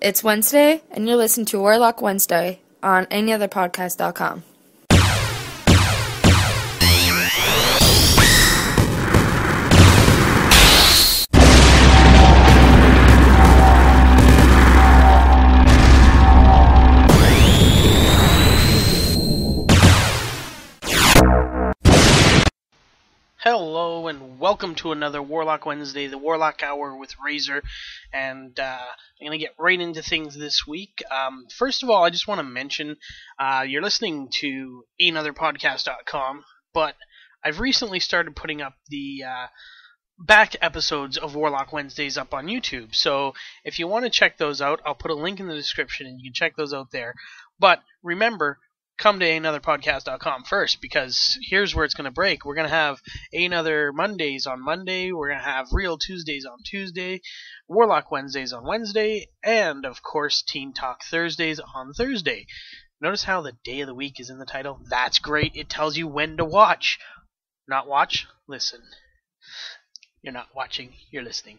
It's Wednesday, and you're listening to Warlock Wednesday on Ehnotherpodcast.com. Hello and welcome to another Warlock Wednesday, the Warlock Hour with Rayzor, and I'm going to get right into things this week. First of all, I just want to mention, you're listening to Ehnotherpodcast.com, but I've recently started putting up the back episodes of Warlock Wednesdays up on YouTube, so if you want to check those out, I'll put a link in the description and you can check those out there. But remember, come to Ehnotherpodcast.com first, because here's where it's going to break. We're going to have Ehnother Mondays on Monday, we're going to have Real Tuesdays on Tuesday, Warlock Wednesdays on Wednesday, and of course Teen Talk Thursdays on Thursday. Notice how the day of the week is in the title? That's great. It tells you when to watch. Not watch, listen. You're not watching, you're listening.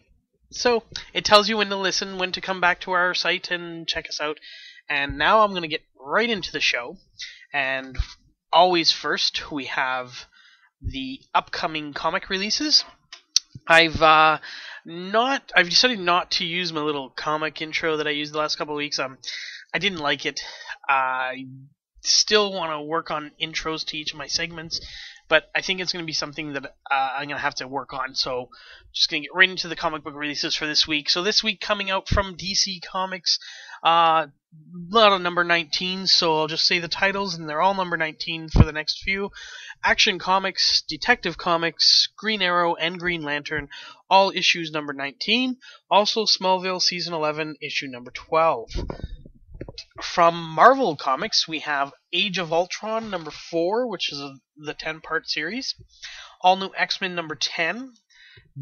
So, it tells you when to listen, when to come back to our site and check us out. And now I'm going to get right into the show. And always first, we have the upcoming comic releases. I've decided not to use my little comic intro that I used the last couple of weeks. I didn't like it. I still want to work on intros to each of my segments, but I think it's going to be something that I'm going to have to work on. So just going to get right into the comic book releases for this week. So this week coming out from DC Comics, not on number 19, so I'll just say the titles, and they're all number 19 for the next few. Action Comics, Detective Comics, Green Arrow, and Green Lantern, all issues number 19. Also Smallville Season 11, issue number 12. From Marvel Comics, we have Age of Ultron number 4, which is the 10-part series. All New X-Men number 10.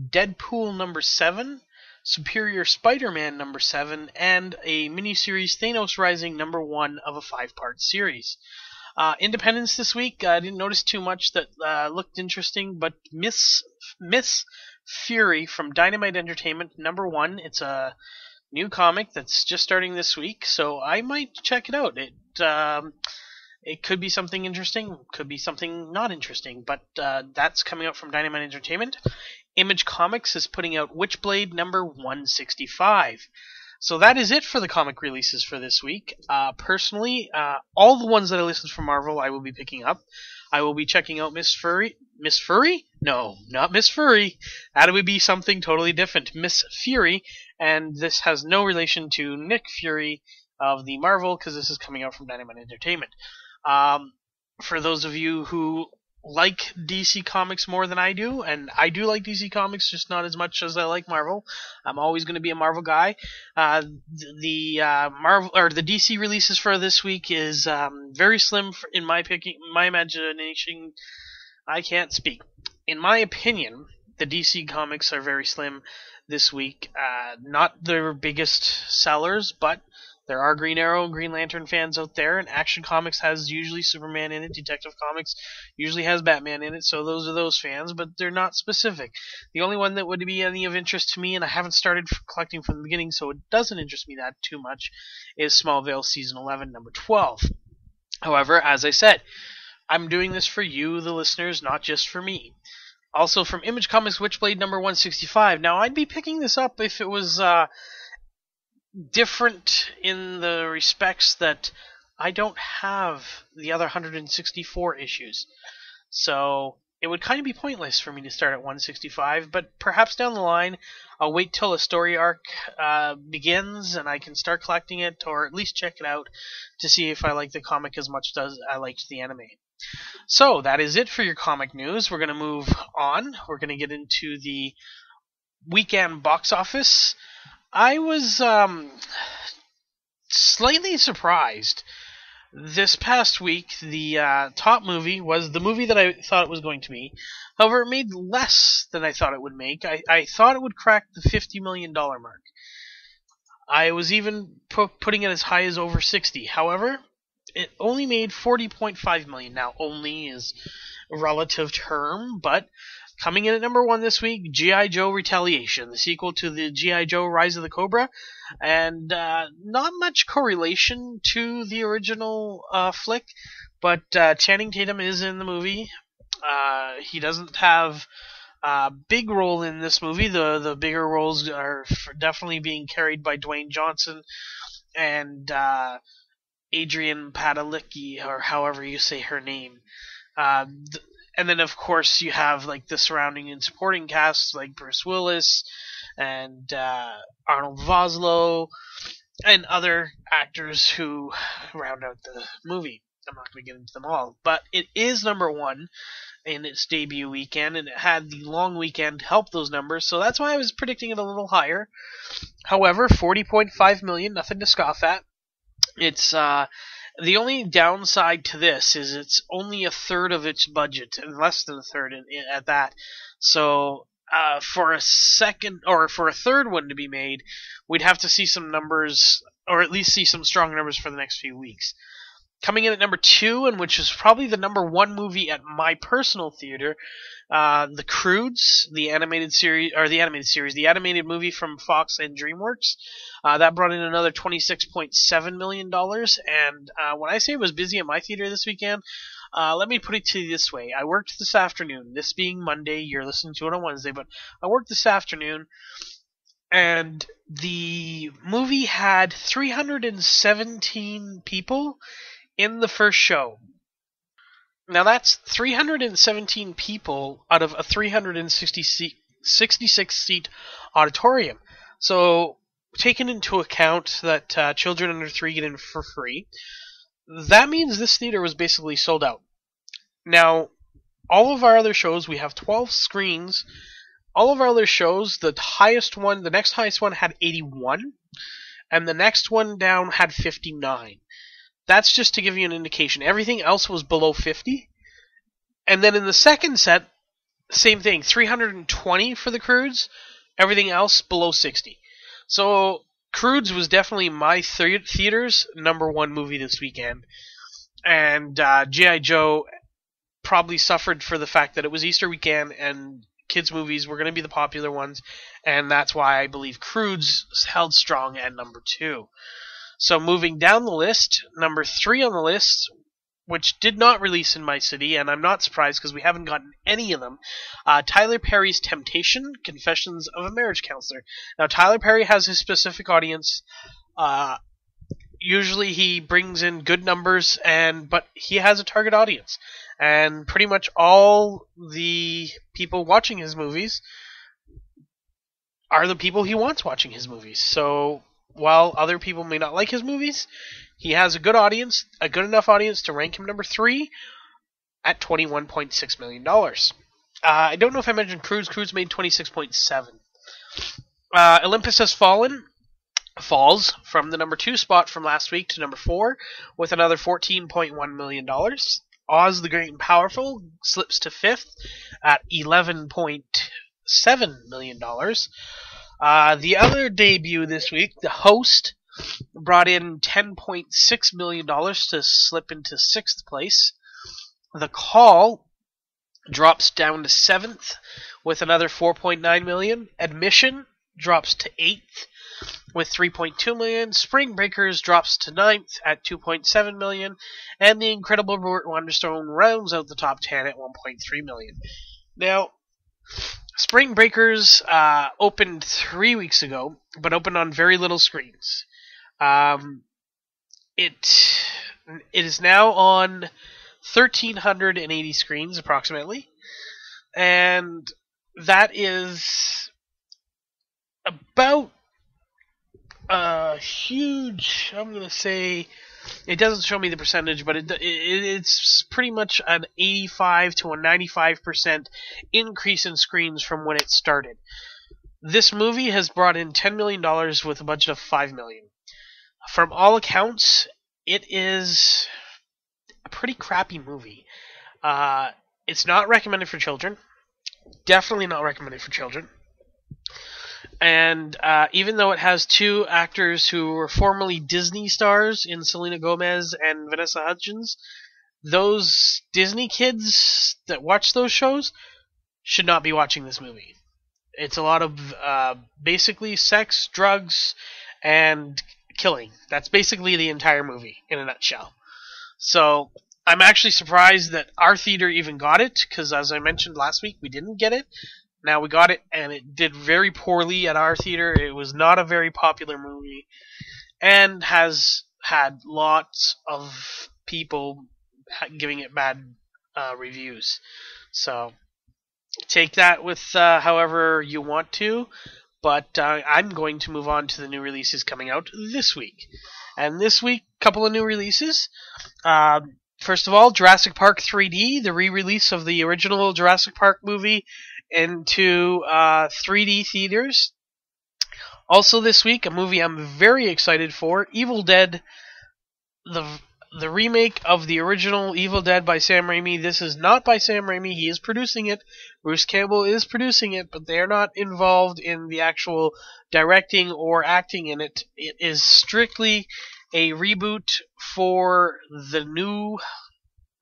Deadpool number 7. Superior Spider-Man number 7, and a miniseries Thanos Rising number 1 of a 5-part series. Independence this week, I didn't notice too much that looked interesting, but Miss Fury from Dynamite Entertainment number 1, it's a new comic that's just starting this week, so I might check it out. It could be something interesting, could be something not interesting, but that's coming out from Dynamite Entertainment. Image Comics is putting out Witchblade number 165. So that is it for the comic releases for this week. Personally, all the ones that I listed from Marvel I will be picking up. I will be checking out Miss Furry. Miss Furry? No, not Miss Furry. That would be something totally different. Miss Fury, and this has no relation to Nick Fury of the Marvel, because this is coming out from Dynamite Entertainment. For those of you who like DC Comics more than I do, and I do like DC Comics, just not as much as I like Marvel. I'm always going to be a Marvel guy. The DC releases for this week is very slim in my imagination. I can't speak. In my opinion, the DC Comics are very slim this week. Not their biggest sellers, but there are Green Arrow and Green Lantern fans out there, and Action Comics has usually Superman in it, Detective Comics usually has Batman in it, so those are those fans, but they're not specific. The only one that would be any of interest to me, and I haven't started collecting from the beginning, so it doesn't interest me that too much, is Smallville Season 11, number 12. However, as I said, I'm doing this for you, the listeners, not just for me. Also from Image Comics, Witchblade number 165. Now, I'd be picking this up if it was different in the respects that I don't have the other 164 issues. So it would kind of be pointless for me to start at 165, but perhaps down the line I'll wait till a story arc begins and I can start collecting it, or at least check it out to see if I like the comic as much as I liked the anime. So that is it for your comic news. We're going to move on. We're going to get into the weekend box office. I was slightly surprised. This past week, the top movie was the movie that I thought it was going to be. However, it made less than I thought it would make. I thought it would crack the $50 million mark. I was even putting it as high as over 60. However, it only made $40.5 million. Now, only is a relative term, but Coming in at number 1 this week, G.I. Joe Retaliation, the sequel to the G.I. Joe Rise of the Cobra, and not much correlation to the original flick, but Channing Tatum is in the movie. He doesn't have a big role in this movie. The bigger roles are definitely being carried by Dwayne Johnson and Adrian Padalecki, or however you say her name. And then, of course, you have like the surrounding and supporting casts like Bruce Willis and Arnold Vosloo and other actors who round out the movie. I'm not going to get into them all, but it is number 1 in its debut weekend, and it had the long weekend to help those numbers, so that's why I was predicting it a little higher. However, $40.5 million, nothing to scoff at. It's the only downside to this is it's only a third of its budget, and less than a third at that. So for a third one to be made, we'd have to see some numbers, or at least see some strong numbers for the next few weeks. Coming in at number 2, and which is probably the number 1 movie at my personal theater, The Croods, the animated movie from Fox and DreamWorks. That brought in another $26.7 million, and when I say it was busy at my theater this weekend, let me put it to you this way. I worked this afternoon, this being Monday, you're listening to it on Wednesday, but I worked this afternoon, and the movie had 317 people in the first show. Now that's 317 people out of a 366-seat auditorium. So, taking into account that children under 3 get in for free, that means this theater was basically sold out. Now, all of our other shows, we have 12 screens. All of our other shows, the next highest one had 81, and the next one down had 59. That's just to give you an indication. Everything else was below 50. And then in the second set, same thing. 320 for the Croods. Everything else below 60. So, Croods was definitely my theater's number 1 movie this weekend. And G.I. Joe probably suffered for the fact that it was Easter weekend and kids' movies were going to be the popular ones. And that's why I believe Croods held strong at number 2. So moving down the list, number 3 on the list, which did not release in my city, and I'm not surprised because we haven't gotten any of them, Tyler Perry's Temptation, Confessions of a Marriage Counselor. Now, Tyler Perry has his specific audience. Usually he brings in good numbers, but he has a target audience. And pretty much all the people watching his movies are the people he wants watching his movies. So, while other people may not like his movies, he has a good audience, a good enough audience to rank him number 3 at $21.6 million. I don't know if I mentioned Croods. Croods made $26.7. Olympus Has falls from the number 2 spot from last week to number 4 with another $14.1 million. Oz the Great and Powerful slips to 5th at $11.7 million. The other debut this week, The Host, brought in $10.6 million to slip into 6th place. The Call drops down to 7th with another $4.9 million. Admission drops to 8th with $3.2 million. Spring Breakers drops to 9th at $2.7 million. And The Incredible Robert Wonderstone rounds out the top 10 at $1.3 million. Now, Spring Breakers opened 3 weeks ago, but opened on very little screens. It is now on 1,380 screens, approximately. And that is about a huge, I'm going to say, it doesn't show me the percentage, but it's pretty much an 85 to a 95% increase in screens from when it started. This movie has brought in $10 million with a budget of $5 million. From all accounts, it is a pretty crappy movie. It's not recommended for children. Definitely not recommended for children. And even though it has 2 actors who were formerly Disney stars in Selena Gomez and Vanessa Hudgens, those Disney kids that watch those shows should not be watching this movie. It's a lot of basically sex, drugs, and killing. That's basically the entire movie in a nutshell. So I'm actually surprised that our theater even got it, because as I mentioned last week, we didn't get it. Now we got it, and it did very poorly at our theater. It was not a very popular movie, and has had lots of people giving it bad reviews. So take that with however you want to, but I'm going to move on to the new releases coming out this week. And this week, a couple of new releases. First of all, Jurassic Park 3D, the re-release of the original Jurassic Park movie into 3D theaters. Also this week, a movie I'm very excited for, Evil Dead, the remake of the original Evil Dead by Sam Raimi. This is not by Sam Raimi. He is producing it. Bruce Campbell is producing it, but they're not involved in the actual directing or acting in it. It is strictly a reboot for the new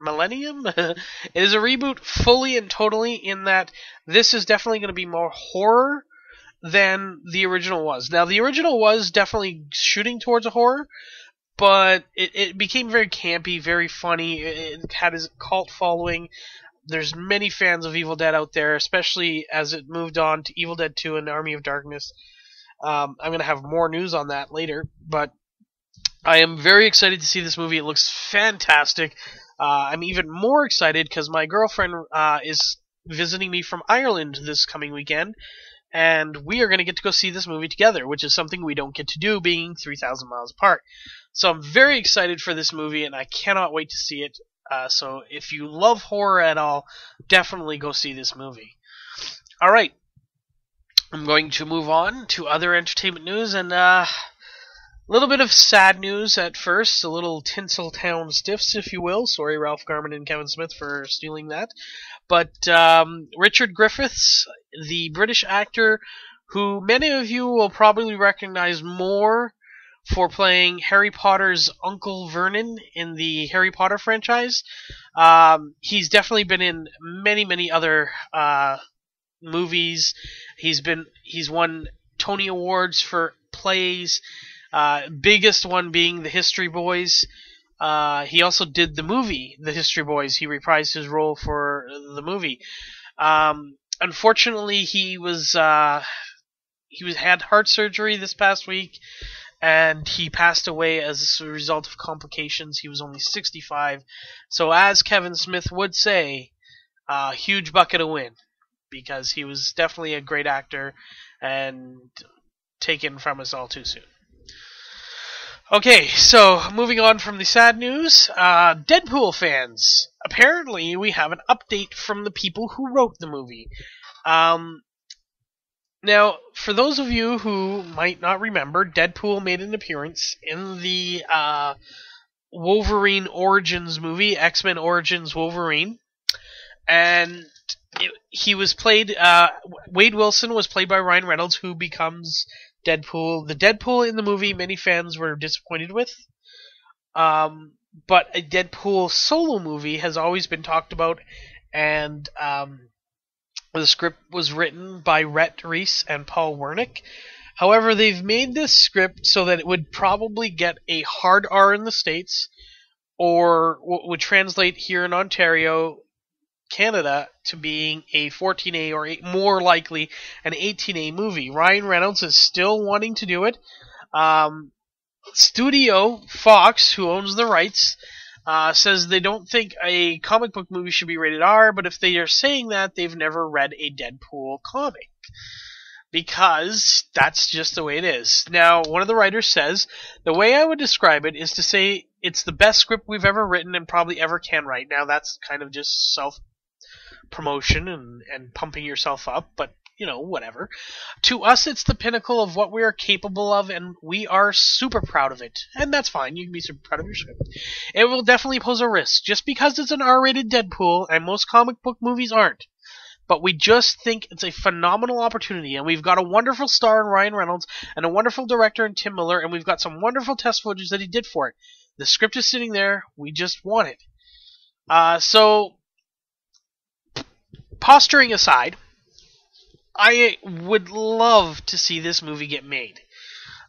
millennium. It is a reboot fully and totally, in that this is definitely going to be more horror than the original was. Now, the original was definitely shooting towards a horror, but it became very campy, very funny. It had a cult following. There's many fans of Evil Dead out there, especially as it moved on to Evil Dead 2 and Army of Darkness. I'm going to have more news on that later, but I am very excited to see this movie. It looks fantastic. I'm even more excited because my girlfriend is visiting me from Ireland this coming weekend, and we are going to get to go see this movie together, which is something we don't get to do being 3,000 miles apart. So I'm very excited for this movie, and I cannot wait to see it. So if you love horror at all, definitely go see this movie. All right, I'm going to move on to other entertainment news, and a little bit of sad news at first, a little Tinseltown stiffs, if you will. Sorry, Ralph Garman and Kevin Smith, for stealing that. But Richard Griffiths, the British actor, who many of you will probably recognize more for playing Harry Potter's Uncle Vernon in the Harry Potter franchise. He's definitely been in many, many other movies. He's won Tony Awards for plays, biggest one being The History Boys. He also did the movie The History Boys. He reprised his role for the movie. Unfortunately, he had heart surgery this past week, and he passed away as a result of complications. He was only 65. So as Kevin Smith would say, huge bucket of wind, because he was definitely a great actor and taken from us all too soon. Okay, so moving on from the sad news, Deadpool fans. Apparently, we have an update from the people who wrote the movie. Now, for those of you who might not remember, Deadpool made an appearance in the Wolverine Origins movie, X-Men Origins Wolverine, and he was played, Wade Wilson was played by Ryan Reynolds, who becomes Deadpool. The Deadpool in the movie, many fans were disappointed with, but a Deadpool solo movie has always been talked about, and the script was written by Rhett Reese and Paul Wernick. However, they've made this script so that it would probably get a hard R in the States, or what would translate here in Ontario, Canada, to being a 14A or more likely an 18A movie. Ryan Reynolds is still wanting to do it. Studio Fox, who owns the rights, says they don't think a comic book movie should be rated R, but if they are saying that, they've never read a Deadpool comic, because that's just the way it is. Now, one of the writers says, the way I would describe it is to say it's the best script we've ever written and probably ever can write. Now, that's kind of just self-promotion and pumping yourself up, but, you know, whatever. To us, it's the pinnacle of what we are capable of, and we are super proud of it. And that's fine, you can be super proud of your script. It will definitely pose a risk, just because it's an R-rated Deadpool, and most comic book movies aren't. But we just think it's a phenomenal opportunity, and we've got a wonderful star in Ryan Reynolds, and a wonderful director in Tim Miller, and we've got some wonderful test footage that he did for it. The script is sitting there, we just want it. So posturing aside, I would love to see this movie get made.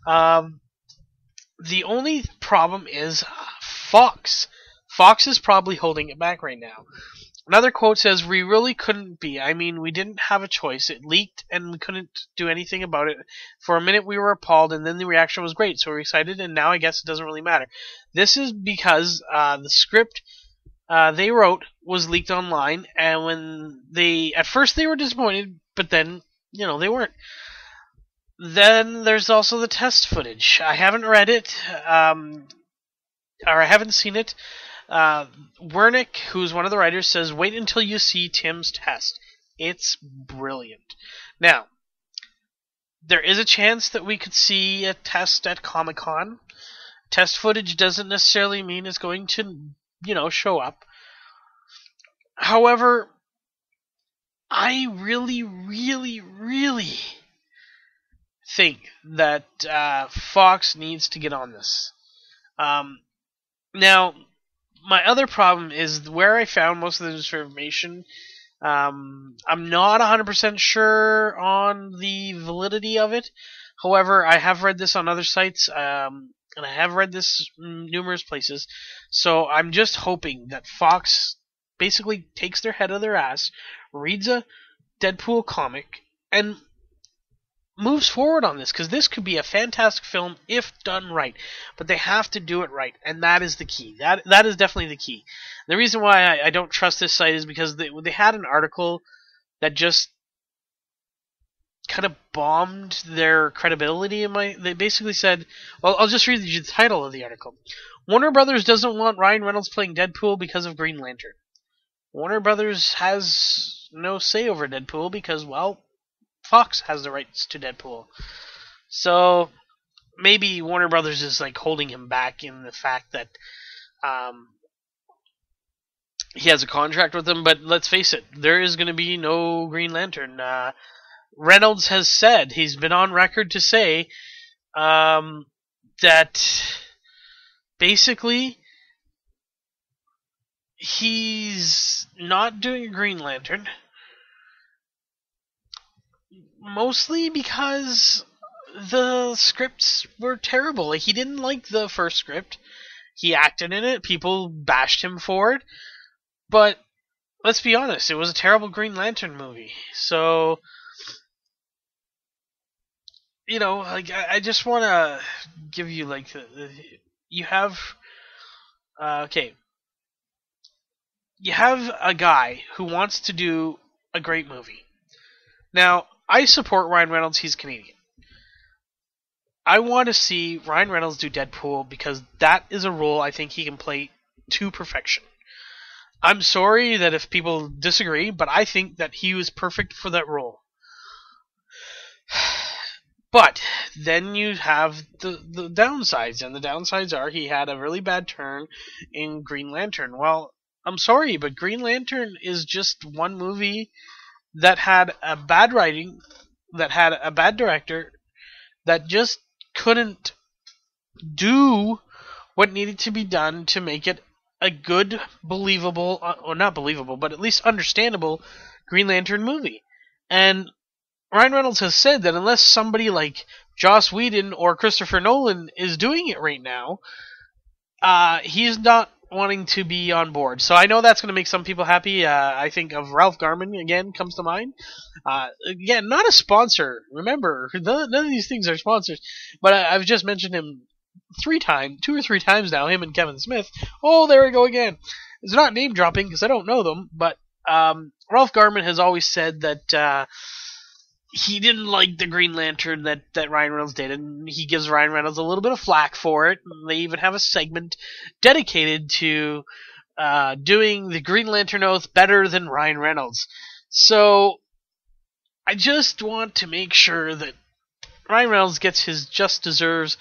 The only problem is Fox. Fox is probably holding it back right now. Another quote says, "We really couldn't be. I mean, we didn't have a choice. It leaked and we couldn't do anything about it. For a minute we were appalled and then the reaction was great. So we're excited and now I guess it doesn't really matter." This is because the script they wrote was leaked online, and when at first they were disappointed, but then, they weren't. Then there's also the test footage. I haven't read it, or I haven't seen it. Wernick, who's one of the writers, says, "Wait until you see Tim's test. It's brilliant." Now, there is a chance that we could see a test at Comic-Con. Test footage doesn't necessarily mean it's going to, show up. However, I really, really, really think that Fox needs to get on this. Now, my other problem is where I found most of this information. I'm not 100% sure on the validity of it. However, I have read this on other sites, and I have read this numerous places. So I'm just hoping that Fox basically takes their head out of their ass, reads a Deadpool comic, and moves forward on this, because this could be a fantastic film if done right. But they have to do it right, and that is the key. That is definitely the key. The reason why I don't trust this site is because they had an article that just kind of bombed their credibility. They basically said, well, I'll just read you the title of the article. "Warner Brothers doesn't want Ryan Reynolds playing Deadpool because of Green Lantern." Warner Brothers has no say over Deadpool because, well, Fox has the rights to Deadpool. So maybe Warner Brothers is holding him back in the fact that he has a contract with them. But let's face it, there is going to be no Green Lantern. Reynolds has said, he's been on record to say that basically he's not doing a Green Lantern. Mostly because the scripts were terrible. He didn't like the first script. He acted in it. People bashed him for it. But let's be honest, it was a terrible Green Lantern movie. So, I just want to give you, you have... okay. You have a guy who wants to do a great movie. Now, I support Ryan Reynolds. He's Canadian. I want to see Ryan Reynolds do Deadpool because that is a role I think he can play to perfection. I'm sorry that if people disagree, but I think that he was perfect for that role. But then you have the downsides, and the downsides are he had a really bad turn in Green Lantern. Well, I'm sorry, but Green Lantern is just one movie that had a bad writing, that had a bad director, that just couldn't do what needed to be done to make it a good, believable, or not believable, but at least understandable Green Lantern movie. And Ryan Reynolds has said that unless somebody like Joss Whedon or Christopher Nolan is doing it right now, he's not wanting to be on board. So I know that's going to make some people happy. I think of Ralph Garman, again, comes to mind. Again, not a sponsor. Remember, none of these things are sponsors. But I've just mentioned him 2 or 3 times now, him and Kevin Smith. Oh, there we go again. It's not name dropping because I don't know them, but Ralph Garman has always said that he didn't like the Green Lantern that Ryan Reynolds did, and he gives Ryan Reynolds a little bit of flack for it. They even have a segment dedicated to doing the Green Lantern Oath better than Ryan Reynolds. So I just want to make sure that Ryan Reynolds gets his just deserves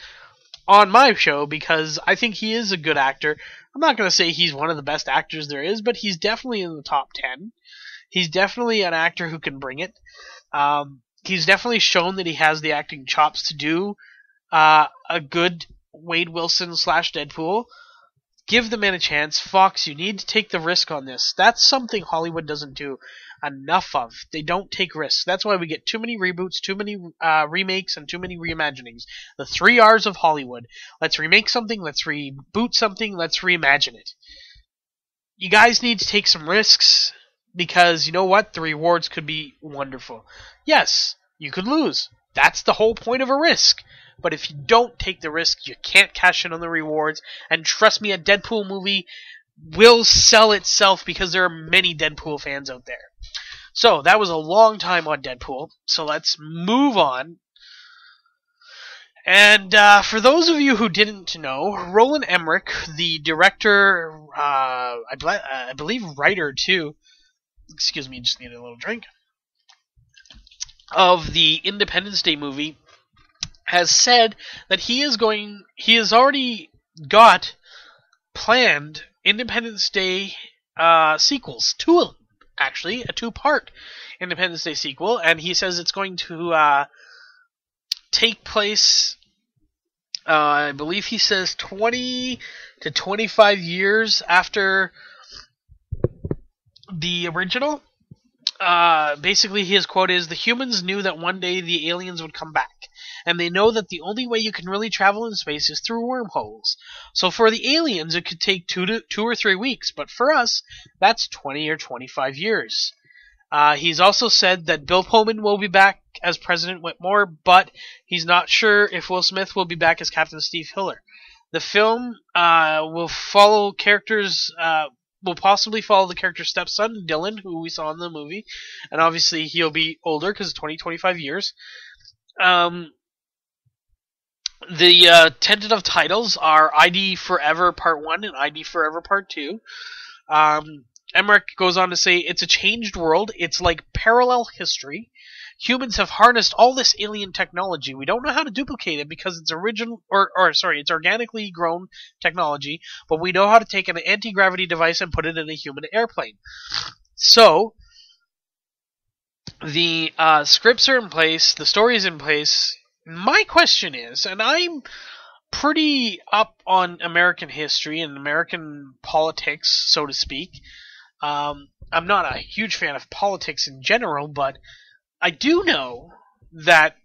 on my show, because I think he is a good actor. I'm not going to say he's one of the best actors there is, but he's definitely in the top 10. He's definitely an actor who can bring it. He's definitely shown that he has the acting chops to do a good Wade Wilson / Deadpool. Give the man a chance. Fox, you need to take the risk on this. That's something Hollywood doesn't do enough of. They don't take risks. That's why we get too many reboots, too many remakes, and too many reimaginings. The 3 R's of Hollywood. Let's remake something, let's reboot something, let's reimagine it. You guys need to take some risks, because you know what? The rewards could be wonderful. Yes, you could lose. That's the whole point of a risk. But if you don't take the risk, you can't cash in on the rewards. And trust me, a Deadpool movie will sell itself, because there are many Deadpool fans out there. So, that was a long time on Deadpool. So let's move on. And for those of you who didn't know, Roland Emmerich, the director, I believe writer too, excuse me, just need a little drink, of the Independence Day movie, has said that he has already got planned Independence Day sequels, 2 of them, actually, a 2-part Independence Day sequel, and he says it's going to take place, I believe he says 20 to 25 years after the original. Basically, his quote is, "The humans knew that one day the aliens would come back, and they know that the only way you can really travel in space is through wormholes. So for the aliens, it could take 2 or 3 weeks, but for us, that's 20 or 25 years." He's also said that Bill Pullman will be back as President Whitmore, but he's not sure if Will Smith will be back as Captain Steve Hiller. The film will follow characters... will possibly follow the character's stepson, Dylan, who we saw in the movie. And obviously he'll be older because 25 years. The tentative titles are ID Forever Part 1 and ID Forever Part 2. Emmerich goes on to say, "It's a changed world. It's like parallel history. Humans have harnessed all this alien technology. We don't know how to duplicate it because it's it's organically grown technology, but we know how to take an anti-gravity device and put it in a human airplane." So, the scripts are in place, the story is in place. My question is, and I'm pretty up on American history and American politics, so to speak. I'm not a huge fan of politics in general, but I do know that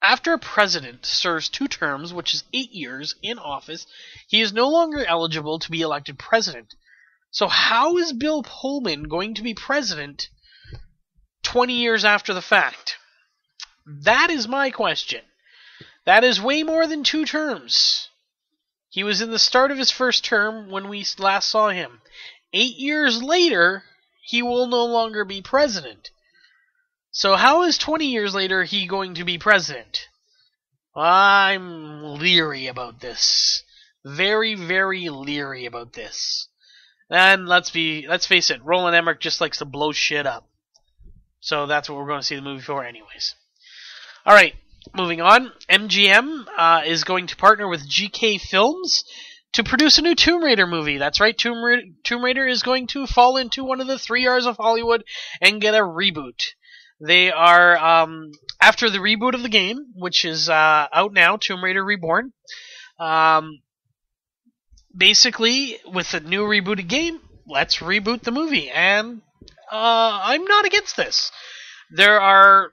after a president serves 2 terms, which is 8 years in office, he is no longer eligible to be elected president. So how is Bill Pullman going to be president 20 years after the fact? That is my question. That is way more than 2 terms. He was in the start of his first term when we last saw him. 8 years later, he will no longer be president. So how is 20 years later he going to be president? I'm leery about this. Very, very leery about this. And let's face it, Roland Emmerich just likes to blow shit up. So that's what we're going to see the movie for anyways. Alright, moving on. MGM is going to partner with GK Films to produce a new Tomb Raider movie. That's right, Tomb Raider is going to fall into one of the 3 R's of Hollywood and get a reboot. They are, after the reboot of the game, which is out now, Tomb Raider Reborn, basically, with a new rebooted game, let's reboot the movie. And I'm not against this. There are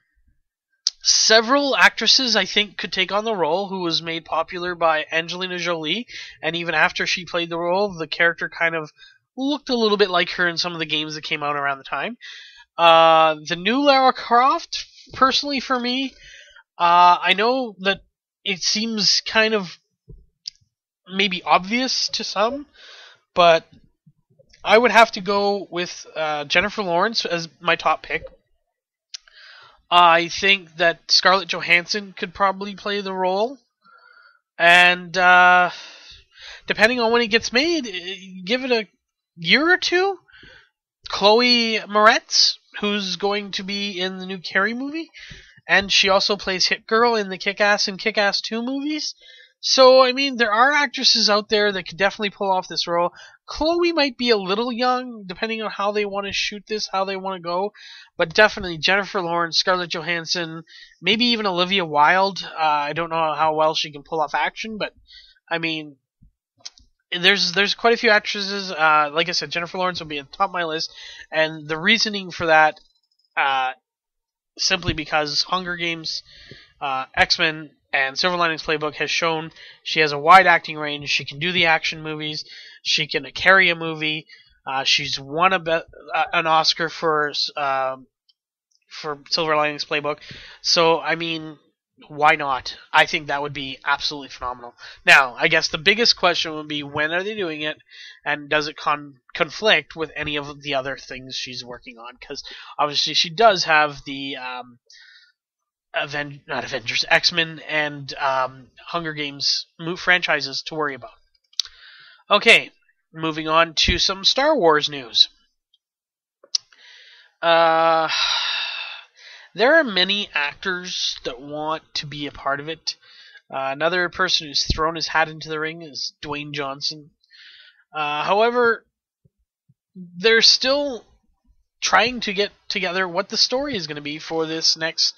several actresses I think could take on the role, who was made popular by Angelina Jolie, and even after she played the role, the character kind of looked a little bit like her in some of the games that came out around the time. The new Lara Croft, personally for me, I know that it seems kind of maybe obvious to some, but I would have to go with Jennifer Lawrence as my top pick. I think that Scarlett Johansson could probably play the role, and depending on when it gets made, give it a year or 2. Chloe Moretz, who's going to be in the new Carrie movie, and she also plays Hit Girl in the Kick-Ass and Kick-Ass 2 movies. So, I mean, there are actresses out there that could definitely pull off this role. Chloe might be a little young, depending on how they want to shoot this, how they want to go, but definitely Jennifer Lawrence, Scarlett Johansson, maybe even Olivia Wilde. I don't know how well she can pull off action, but, I mean, there's quite a few actresses. Like I said, Jennifer Lawrence will be at the top of my list, and the reasoning for that, uh, simply because Hunger Games, X-Men, and Silver Linings Playbook has shown she has a wide acting range. She can do the action movies. She can carry a movie. She's won an Oscar for Silver Linings Playbook. So, I mean, why not? I think that would be absolutely phenomenal. Now, I guess the biggest question would be, when are they doing it, and does it conflict with any of the other things she's working on? Because obviously she does have the not Avengers, X-Men and Hunger Games franchises to worry about. Okay, moving on to some Star Wars news. There are many actors that want to be a part of it. Another person who's thrown his hat into the ring is Dwayne Johnson. However, they're still trying to get together what the story is going to be for this next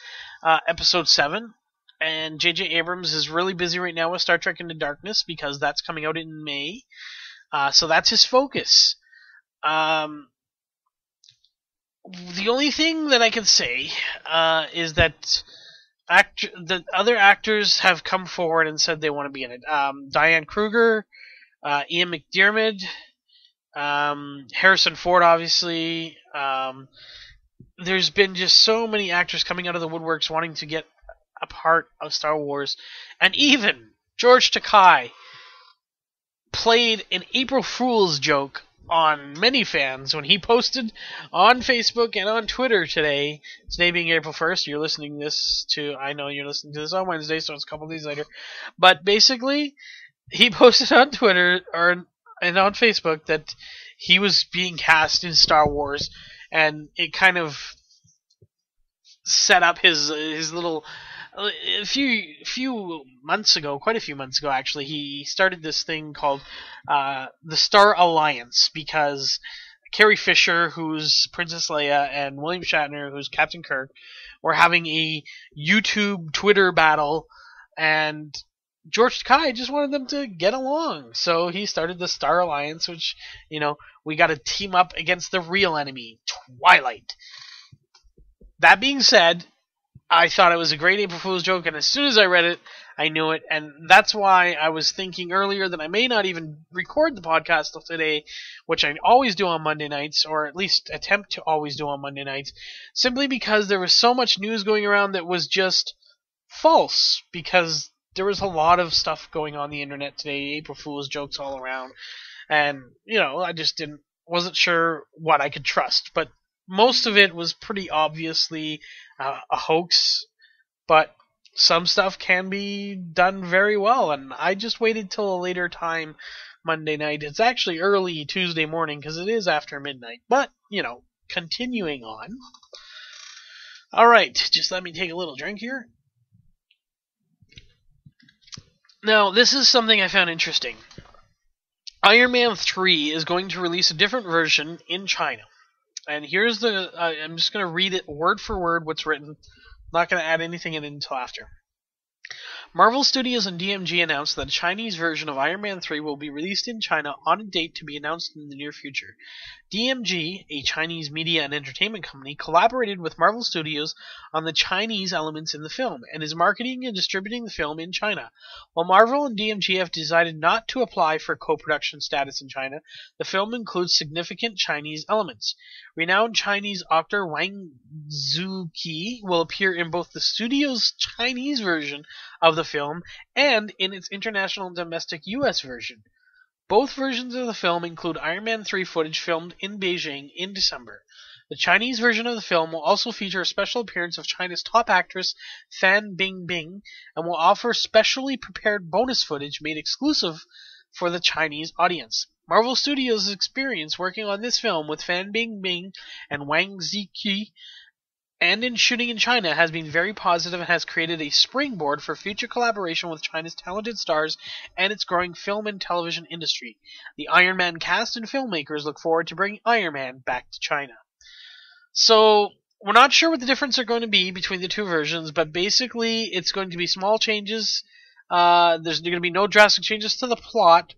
Episode 7. And J.J. Abrams is really busy right now with Star Trek Into Darkness because that's coming out in May. So that's his focus. The only thing that I can say is that the other actors have come forward and said they want to be in it. Diane Kruger, Ian McDiarmid, Harrison Ford, obviously. There's been just so many actors coming out of the woodworks wanting to get a part of Star Wars. And even George Takei played an April Fool's joke on many fans when he posted on Facebook and on Twitter today being April 1st. I know you're listening to this on Wednesday, so it's a couple days later. But basically, he posted on Twitter and on Facebook that he was being cast in Star Wars, and it kind of set up his little... quite a few months ago actually, he started this thing called the Star Alliance, because Carrie Fisher, who's Princess Leia, and William Shatner, who's Captain Kirk, were having a YouTube Twitter battle, and George Takei just wanted them to get along. So he started the Star Alliance, which, we got to team up against the real enemy, Twilight. That being said, I thought it was a great April Fool's joke, and as soon as I read it, I knew it, and that's why I was thinking earlier that I may not even record the podcast today, which I always do on Monday nights, or at least attempt to always do on Monday nights, simply because there was so much news going around that was just false, because there was a lot of stuff going on the internet today, April Fool's jokes all around, and, I just wasn't sure what I could trust, but most of it was pretty obviously a hoax, but some stuff can be done very well, and I just waited till a later time Monday night. It's actually early Tuesday morning because it is after midnight, but, continuing on. Alright, just let me take a little drink here. Now, this is something I found interesting. Iron Man 3 is going to release a different version in China. And here's I'm just going to read it word for word what's written. I'm not going to add anything in until after. Marvel Studios and DMG announced that a Chinese version of Iron Man 3 will be released in China on a date to be announced in the near future. DMG, a Chinese media and entertainment company, collaborated with Marvel Studios on the Chinese elements in the film, and is marketing and distributing the film in China. While Marvel and DMG have decided not to apply for co-production status in China, the film includes significant Chinese elements. Renowned Chinese actor Wang Zuqi will appear in both the studio's Chinese version of the film and in its international and domestic US version. Both versions of the film include Iron Man 3 footage filmed in Beijing in December. The Chinese version of the film will also feature a special appearance of China's top actress Fan Bingbing and will offer specially prepared bonus footage made exclusive for the Chinese audience. Marvel Studios' experience working on this film with Fan Bingbing and Wang Ziqi and in shooting in China has been very positive and has created a springboard for future collaboration with China's talented stars and its growing film and television industry. The Iron Man cast and filmmakers look forward to bringing Iron Man back to China. So, we're not sure what the difference are going to be between the two versions, but basically it's going to be small changes. There's going to be no drastic changes to the plot,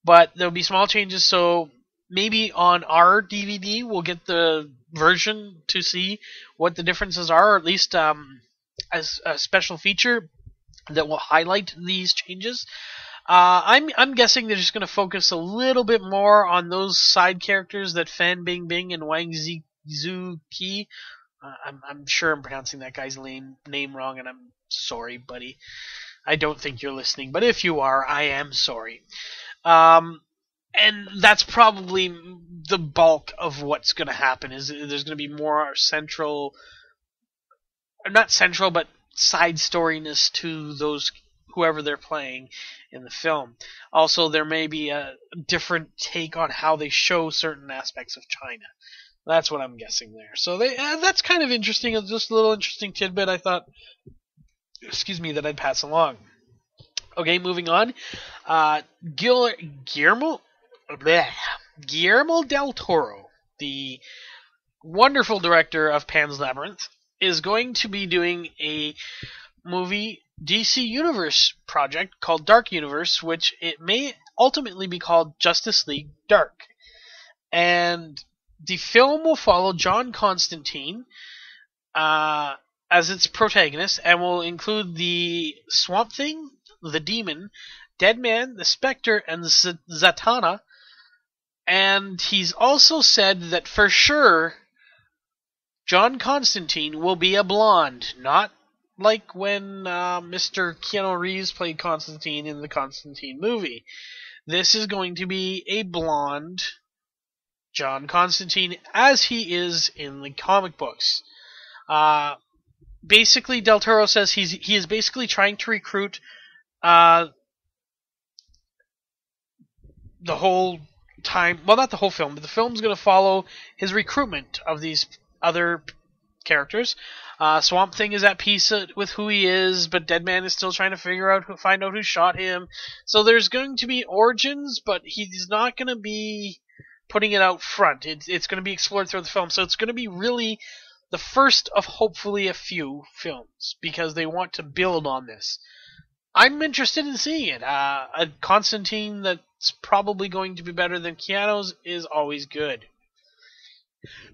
but there'll be small changes. So maybe on our DVD we'll get the version to see what the differences are, or at least as a special feature that will highlight these changes. I'm guessing they're just going to focus a little bit more on those side characters that Fan Bingbing and Wang Zhu Qi. I'm sure I'm pronouncing that guy's name wrong, and I'm sorry, buddy. I don't think you're listening, but if you are, I am sorry. And that's probably the bulk of what's going to happen. Is there's going to be more central, not central, but side storyness to those whoever they're playing in the film. Also, there may be a different take on how they show certain aspects of China. That's what I'm guessing there. So that's kind of interesting. It's just a little interesting tidbit I thought, that I'd pass along. Okay, moving on. Guillermo del Toro, the wonderful director of Pan's Labyrinth, is going to be doing a movie DC Universe project called Dark Universe, which it may ultimately be called Justice League Dark. And the film will follow John Constantine as its protagonist, and will include the Swamp Thing, the Demon, Deadman, the Spectre, and the Zatanna. And he's also said that for sure John Constantine will be a blonde, not like when Mr. Keanu Reeves played Constantine in the Constantine movie. This is going to be a blonde John Constantine as he is in the comic books. Basically, Del Toro says he is basically trying to recruit the whole time. Well, not the whole film, but the film's going to follow his recruitment of these other characters. Swamp Thing is at peace with who he is, but Deadman is still trying to find out who shot him. So there's going to be origins, but he's not going to be putting it out front. It's going to be explored through the film. So it's going to be really the first of hopefully a few films, because they want to build on this. I'm interested in seeing it. A Constantine that's probably going to be better than Keanu's is always good.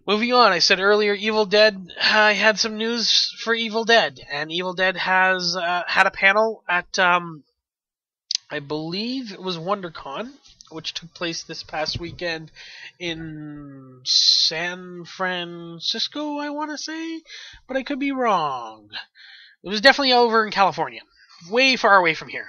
Moving on, I said earlier, Evil Dead. I had some news for Evil Dead, and Evil Dead has had a panel at, I believe it was WonderCon, which took place this past weekend in San Francisco, I want to say, but I could be wrong. It was definitely over in California, way far away from here.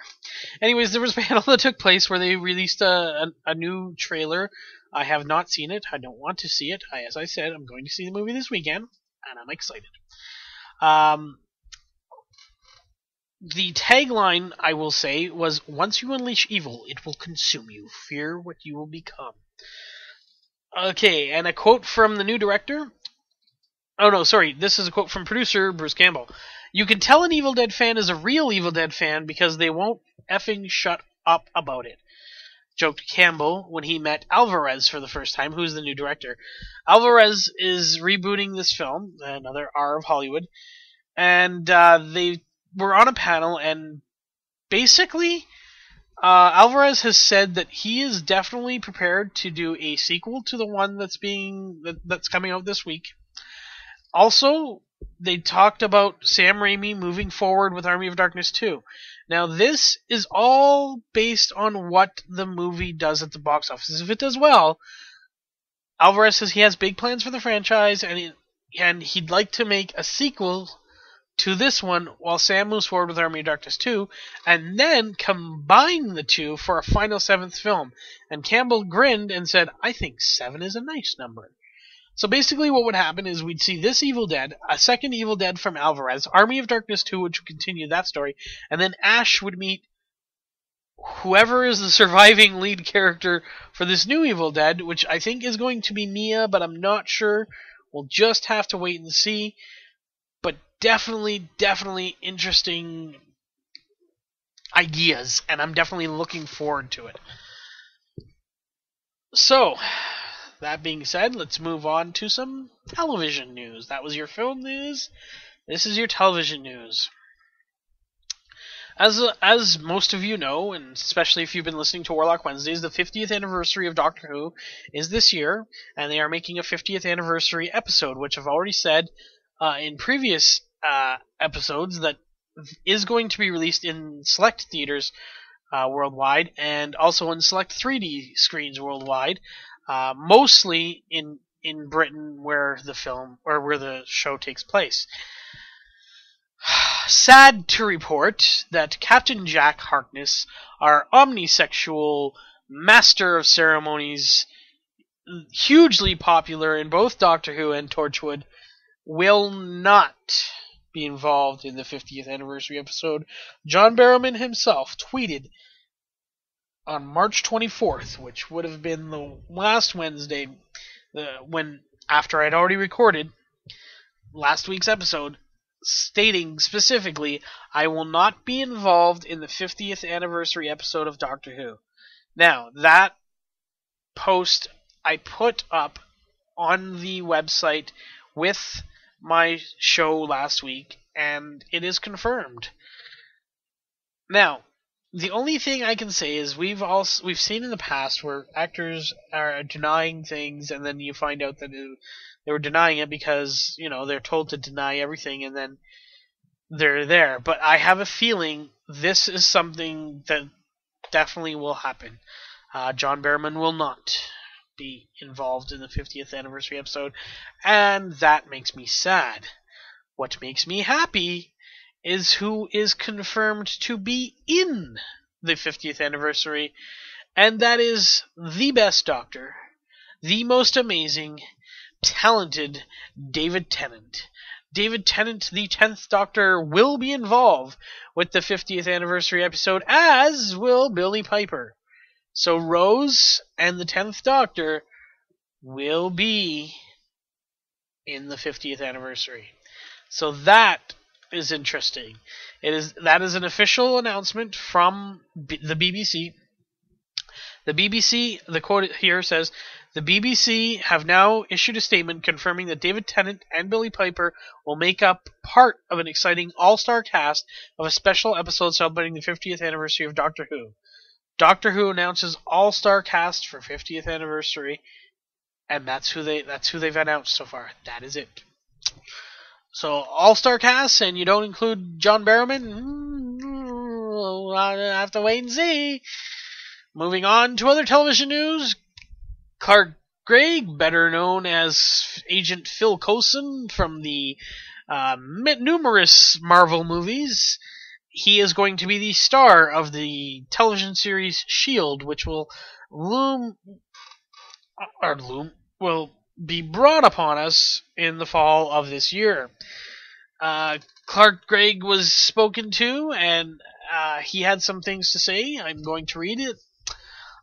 Anyways, there was a panel that took place where they released a new trailer. I have not seen it. I don't want to see it. As I said, I'm going to see the movie this weekend, and I'm excited. The tagline, I will say, was, "Once you unleash evil, it will consume you. Fear what you will become." Okay, and a quote from the new director. Oh no, sorry, this is a quote from producer Bruce Campbell. "You can tell an Evil Dead fan is a real Evil Dead fan because they won't effing shut up about it," joked Campbell when he met Alvarez for the first time, who's the new director. Alvarez is rebooting this film, another R of Hollywood, and they were on a panel, and basically Alvarez has said that he is definitely prepared to do a sequel to the one that's coming out this week. Also, they talked about Sam Raimi moving forward with Army of Darkness 2. Now, this is all based on what the movie does at the box office. If it does well, Alvarez says he has big plans for the franchise, and he'd like to make a sequel to this one while Sam moves forward with Army of Darkness 2, and then combine the two for a final 7th film. And Campbell grinned and said, "I think 7 is a nice number." So basically what would happen is we'd see this Evil Dead, a second Evil Dead from Alvarez, Army of Darkness 2, which would continue that story, and then Ash would meet whoever is the surviving lead character for this new Evil Dead, which I think is going to be Mia, but I'm not sure. We'll just have to wait and see. But definitely interesting ideas, and I'm definitely looking forward to it. So, that being said, let's move on to some television news. That was your film news. This is your television news. As most of you know, and especially if you've been listening to Warlock Wednesdays, the 50th anniversary of Doctor Who is this year, and they are making a 50th anniversary episode, which I've already said in previous episodes that is going to be released in select theaters worldwide, and also in select 3D screens worldwide, mostly in Britain, where the show takes place. Sad to report that Captain Jack Harkness, our omnisexual master of ceremonies, hugely popular in both Doctor Who and Torchwood, will not be involved in the 50th anniversary episode. John Barrowman himself tweeted on March 24th, which would have been the last Wednesday, after I'd already recorded last week's episode, stating specifically, I will not be involved in the 50th anniversary episode of Doctor Who. Now, that post I put up on the website with my show last week, and it is confirmed. Now, the only thing I can say is we've seen in the past where actors are denying things, and then you find out that they were denying it because, they're told to deny everything, and then they're there. But I have a feeling this is something that definitely will happen. John Barrowman will not be involved in the 50th anniversary episode, and that makes me sad. What makes me happy is who is confirmed to be in the 50th anniversary, and that is the best Doctor, the most amazing, talented David Tennant. David Tennant, the 10th Doctor, will be involved with the 50th anniversary episode, as will Billie Piper. So Rose and the 10th Doctor will be in the 50th anniversary. So that is interesting. That is an official announcement from the BBC. The BBC, the quote here says, the BBC have now issued a statement confirming that David Tennant and Billie Piper will make up part of an exciting all-star cast of a special episode celebrating the 50th anniversary of Doctor Who. Doctor Who announces all-star cast for 50th anniversary, and that's who they've announced so far. That is it. So all-star cast, and you don't include John Barrowman? I'll have to wait and see. Moving on to other television news, Clark Gregg, better known as Agent Phil Coulson from the numerous Marvel movies, he is going to be the star of the television series S.H.I.E.L.D, which will be brought upon us in the fall of this year. Clark Gregg was spoken to, and he had some things to say. I'm going to read it.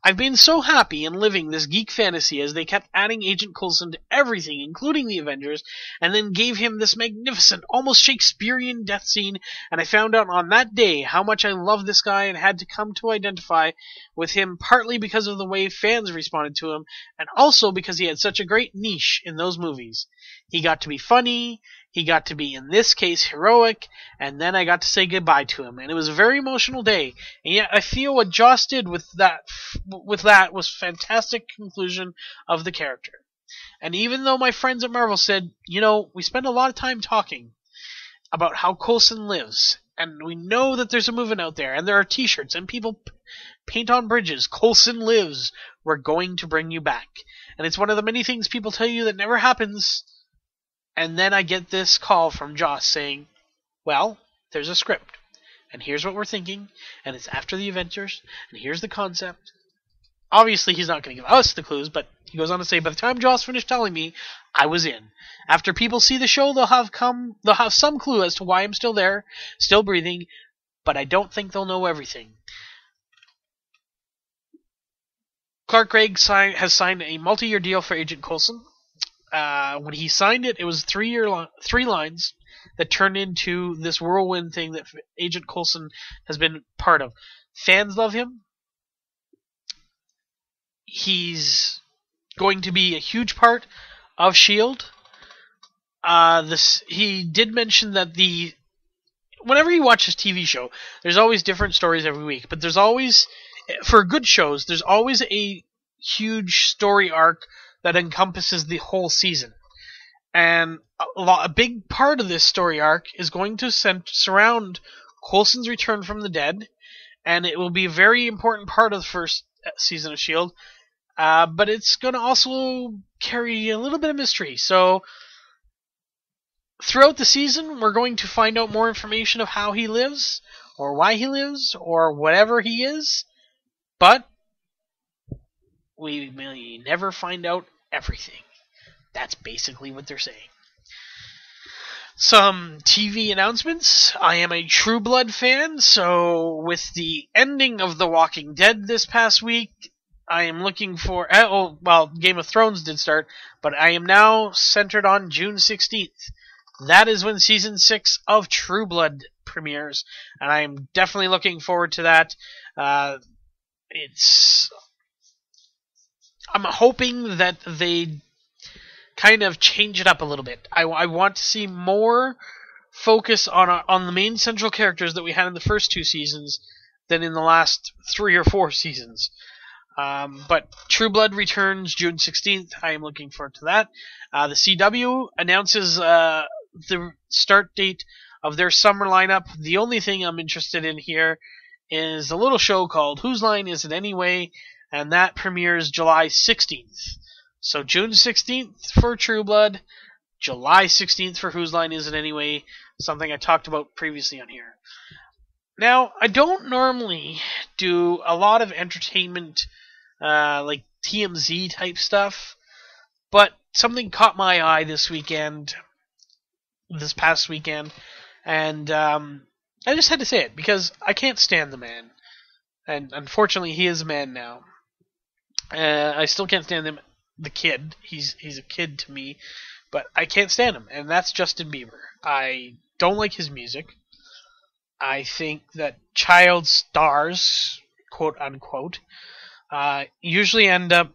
I've been so happy in living this geek fantasy as they kept adding Agent Coulson to everything, including the Avengers, and then gave him this magnificent, almost Shakespearean death scene, and I found out on that day how much I love this guy and had to come to identify with him, partly because of the way fans responded to him, and also because he had such a great niche in those movies. He got to be funny, he got to be, in this case, heroic, and then I got to say goodbye to him. And it was a very emotional day. And yet I feel what Joss did with that was fantastic conclusion of the character. And even though my friends at Marvel said, we spend a lot of time talking about how Coulson lives, and we know that there's a movement out there, and there are t-shirts, and people paint on bridges, Coulson lives, we're going to bring you back. And it's one of the many things people tell you that never happens. And then I get this call from Joss saying, well, there's a script, and here's what we're thinking, and it's after the Avengers, and here's the concept. Obviously, he's not going to give us the clues, but he goes on to say, by the time Joss finished telling me, I was in. After people see the show, they'll have some clue as to why I'm still there, still breathing, but I don't think they'll know everything. Clark Gregg has signed a multi-year deal for Agent Coulson. When he signed it, it was 3 lines that turned into this whirlwind thing that Agent Coulson has been part of. Fans love him. He's going to be a huge part of S.H.I.E.L.D. He did mention that the whenever you watch this TV show, there's always different stories every week, but there's always, for good shows, there's always a huge story arc that encompasses the whole season. And a big part of this story arc is going to surround Coulson's return from the dead, and it will be a very important part of the first season of S.H.I.E.L.D., but it's going to also carry a little bit of mystery. So, throughout the season, we're going to find out more information of how he lives, or why he lives, or whatever he is, but we may never find out everything. That's basically what they're saying. Some TV announcements. I am a True Blood fan, so with the ending of The Walking Dead this past week, I am looking for... Game of Thrones did start, but I am now centered on June 16th. That is when Season 6 of True Blood premieres, and I am definitely looking forward to that. I'm hoping that they kind of change it up a little bit. I want to see more focus on the main central characters that we had in the first 2 seasons than in the last 3 or 4 seasons. But True Blood returns June 16th. I am looking forward to that. The CW announces the start date of their summer lineup. The only thing I'm interested in here is a little show called Whose Line Is It Anyway? And that premieres July 16th. So June 16th for True Blood, July 16th for Whose Line Is It Anyway? Something I talked about previously on here. Now, I don't normally do a lot of entertainment, like TMZ type stuff, but something caught my eye this past weekend, and I just had to say it, because I can't stand the man. And unfortunately, he is a man now. I still can't stand him, the kid. He's a kid to me, but I can't stand him, and that's Justin Bieber. I don't like his music. I think that child stars, quote unquote, usually end up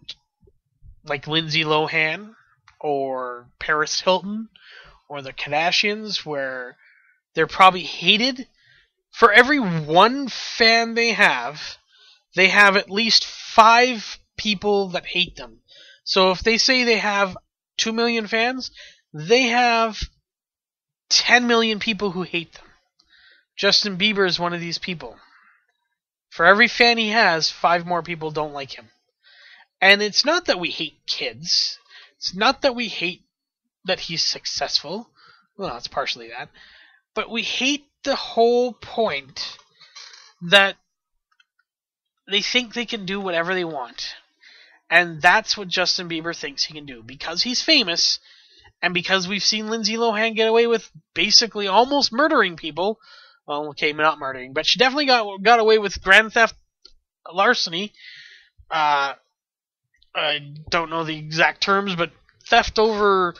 like Lindsay Lohan or Paris Hilton or the Kardashians, where they're probably hated. For every one fan they have at least 5 people that hate them. So if they say they have 2 million fans, they have 10 million people who hate them. Justin Bieber is one of these people. For every fan he has, 5 more people don't like him. And it's not that we hate kids. It's not that we hate that he's successful. Well, it's partially that. But we hate the whole point that they think they can do whatever they want. And that's what Justin Bieber thinks he can do. Because he's famous, and because we've seen Lindsay Lohan get away with basically almost murdering people. Well, okay, not murdering, but she definitely got away with grand theft larceny. I don't know the exact terms, but theft over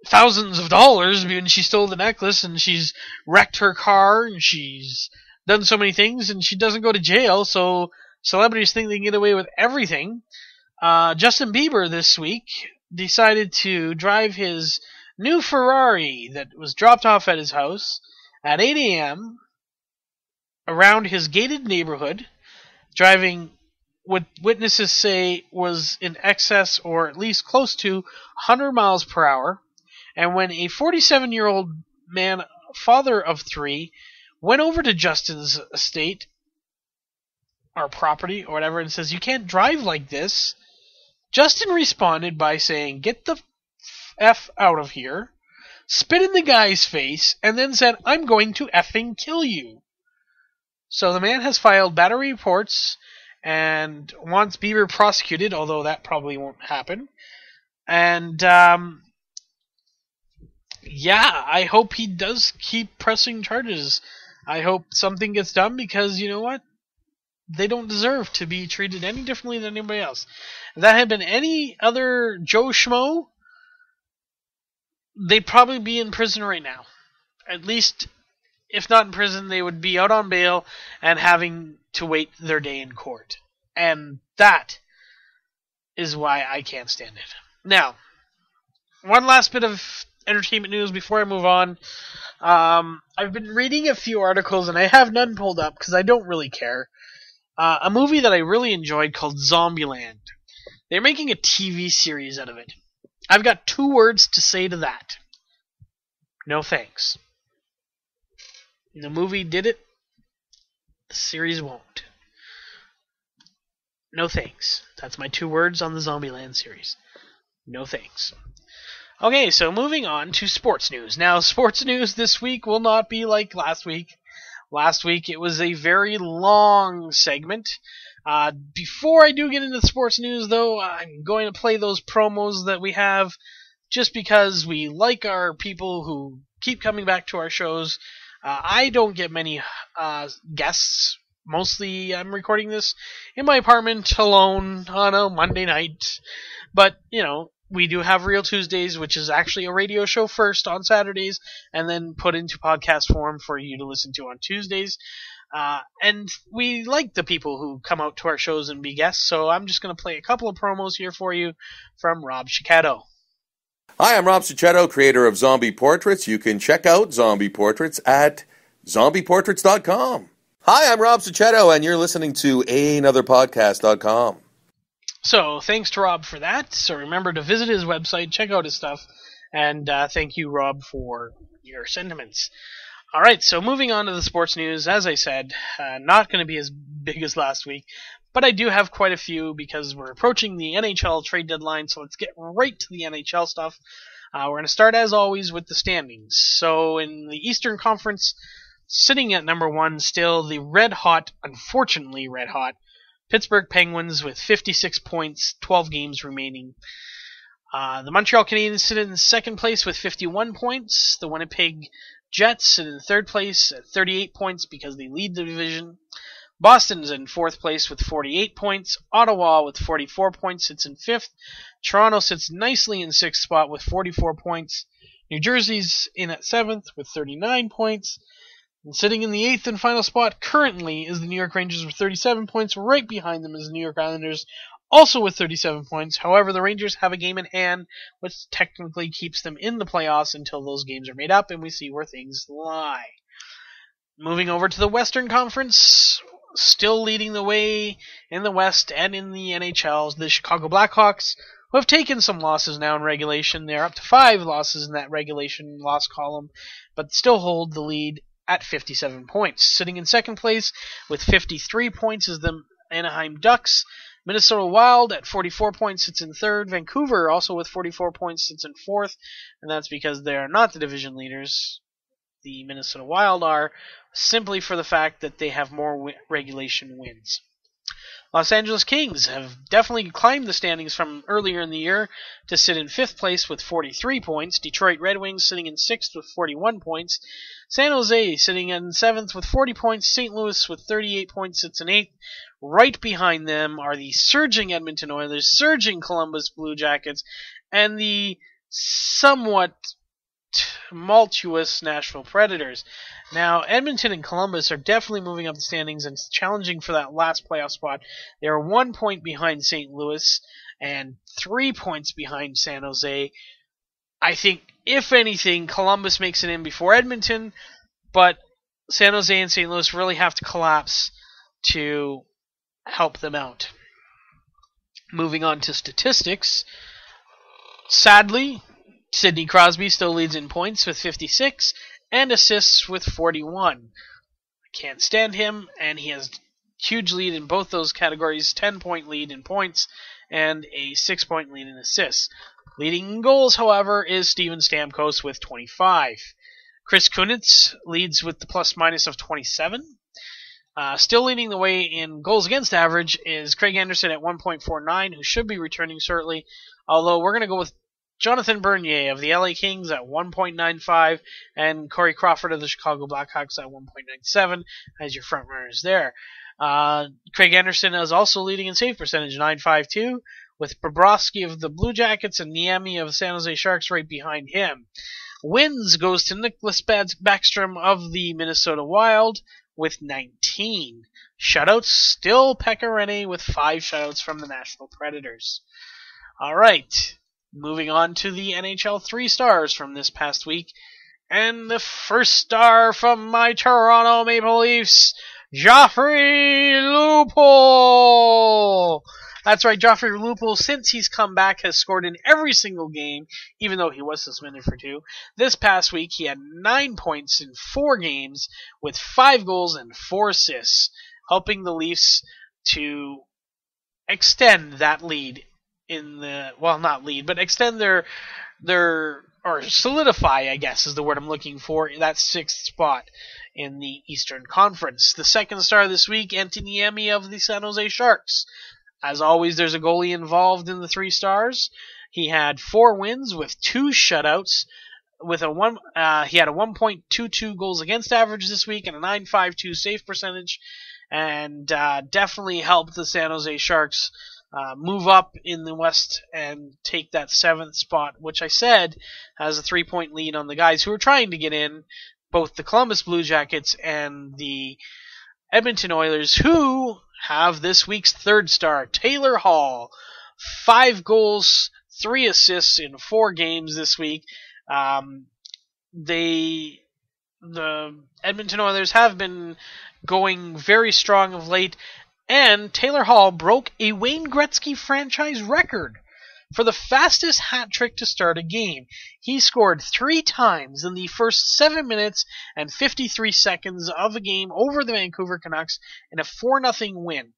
thousands of dollars. I mean, she stole the necklace, and she's wrecked her car, and she's done so many things, and she doesn't go to jail, so celebrities think they can get away with everything. Justin Bieber this week decided to drive his new Ferrari that was dropped off at his house at 8 a.m. around his gated neighborhood, driving what witnesses say was in excess or at least close to 100 miles per hour. And when a 47-year-old man, father of 3, went over to Justin's estate or property or whatever and says, "You can't drive like this," Justin responded by saying, "Get the F out of here," spit in the guy's face, and then said, "I'm going to effing kill you." So the man has filed battery reports and wants Bieber prosecuted, although that probably won't happen. And, yeah, I hope he does keep pressing charges. I hope something gets done, because, you know what? They don't deserve to be treated any differently than anybody else. If that had been any other Joe Schmo, they'd probably be in prison right now. At least, if not in prison, they would be out on bail and having to wait their day in court. And that is why I can't stand it. Now, one last bit of entertainment news before I move on. I've been reading a few articles, and I have none pulled up because I don't really care. A movie that I really enjoyed called Zombieland. They're making a TV series out of it. I've got 2 words to say to that. No thanks. The movie did it. The series won't. No thanks. That's my 2 words on the Zombieland series. No thanks. Okay, so moving on to sports news. Now, sports news this week will not be like last week. Last week it was a very long segment. Before I do get into sports news, though, I'm going to play those promos that we have just because we like our people who keep coming back to our shows. I don't get many guests. Mostly I'm recording this in my apartment alone on a Monday night. But, we do have Real Tuesdays, which is actually a radio show first on Saturdays, and then put into podcast form for you to listen to on Tuesdays. And we like the people who come out to our shows and be guests, so I'm just going to play a couple of promos here for you from Rob Cicetto. Hi, I'm Rob Cicetto, creator of Zombie Portraits. You can check out Zombie Portraits at zombieportraits.com. Hi, I'm Rob Cicetto, and you're listening to Ehnotherpodcast.com. So, thanks to Rob for that. So remember to visit his website, check out his stuff, and thank you, Rob, for your sentiments. Alright, so moving on to the sports news, as I said, not going to be as big as last week, but I do have quite a few because we're approaching the NHL trade deadline, so let's get right to the NHL stuff. We're going to start, as always, with the standings. So, in the Eastern Conference, sitting at number 1, still the unfortunately red hot, Pittsburgh Penguins with 56 points, 12 games remaining. The Montreal Canadiens sit in second place with 51 points. The Winnipeg Jets sit in third place at 38 points because they lead the division. Boston's in fourth place with 48 points. Ottawa with 44 points sits in fifth. Toronto sits nicely in sixth spot with 44 points. New Jersey's in at seventh with 39 points. And sitting in the 8th and final spot currently is the New York Rangers with 37 points. Right behind them is the New York Islanders, also with 37 points. However, the Rangers have a game in hand, which technically keeps them in the playoffs until those games are made up and we see where things lie. Moving over to the Western Conference, still leading the way in the West and in the NHL, the Chicago Blackhawks, who have taken some losses now in regulation. They're up to 5 losses in that regulation loss column, but still hold the lead at 57 points. Sitting in second place with 53 points is the Anaheim Ducks. Minnesota Wild at 44 points sits in third. Vancouver also with 44 points sits in fourth, and that's because they are not the division leaders. The Minnesota Wild are, simply for the fact that they have more regulation wins. Los Angeles Kings have definitely climbed the standings from earlier in the year to sit in 5th place with 43 points. Detroit Red Wings sitting in 6th with 41 points. San Jose sitting in 7th with 40 points. St. Louis with 38 points sits in 8th. Right behind them are the surging Edmonton Oilers, surging Columbus Blue Jackets, and the somewhat tumultuous Nashville Predators. Now, Edmonton and Columbus are definitely moving up the standings and challenging for that last playoff spot. They are 1 point behind St. Louis and 3 points behind San Jose. I think, if anything, Columbus makes it in before Edmonton, but San Jose and St. Louis really have to collapse to help them out. Moving on to statistics. Sadly, Sidney Crosby still leads in points with 56 and assists with 41. I can't stand him, and he has huge lead in both those categories, 10-point lead in points and a 6-point lead in assists. Leading in goals, however, is Steven Stamkos with 25. Chris Kunitz leads with the plus-minus of 27. Still leading the way in goals against average is Craig Anderson at 1.49, who should be returning shortly, although we're going to go with Jonathan Bernier of the LA Kings at 1.95 and Corey Crawford of the Chicago Blackhawks at 1.97 as your front runners there. Craig Anderson is also leading in save percentage, 9.52, with Bobrovsky of the Blue Jackets and Niemi of the San Jose Sharks right behind him. Wins goes to Nicholas Backstrom of the Minnesota Wild with 19. Shutouts, still Pekka Rinne with 5 shutouts from the Nashville Predators. Alright, moving on to the NHL 3 stars from this past week. And the first star from my Toronto Maple Leafs, Joffrey Lupul. That's right, Joffrey Lupul, since he's come back, has scored in every single game, even though he was suspended for 2. This past week, he had 9 points in 4 games, with 5 goals and 4 assists, helping the Leafs to extend that lead in the, well, not lead, but extend their or solidify, I guess is the word I'm looking for, that 6th spot in the Eastern Conference. The second star this week, Anthony Niemi of the San Jose Sharks. As always, there's a goalie involved in the 3 stars. He had 4 wins with 2 shutouts. He had a 1.22 goals against average this week and a .952 save percentage, and definitely helped the San Jose Sharks move up in the West and take that 7th spot, which I said has a 3-point lead on the guys who are trying to get in, both the Columbus Blue Jackets and the Edmonton Oilers, who have this week's 3rd star, Taylor Hall. 5 goals, 3 assists in 4 games this week. The Edmonton Oilers have been going very strong of late, and Taylor Hall broke a Wayne Gretzky franchise record for the fastest hat trick to start a game. He scored 3 times in the first 7 minutes and 53 seconds of a game over the Vancouver Canucks in a 4-0 win.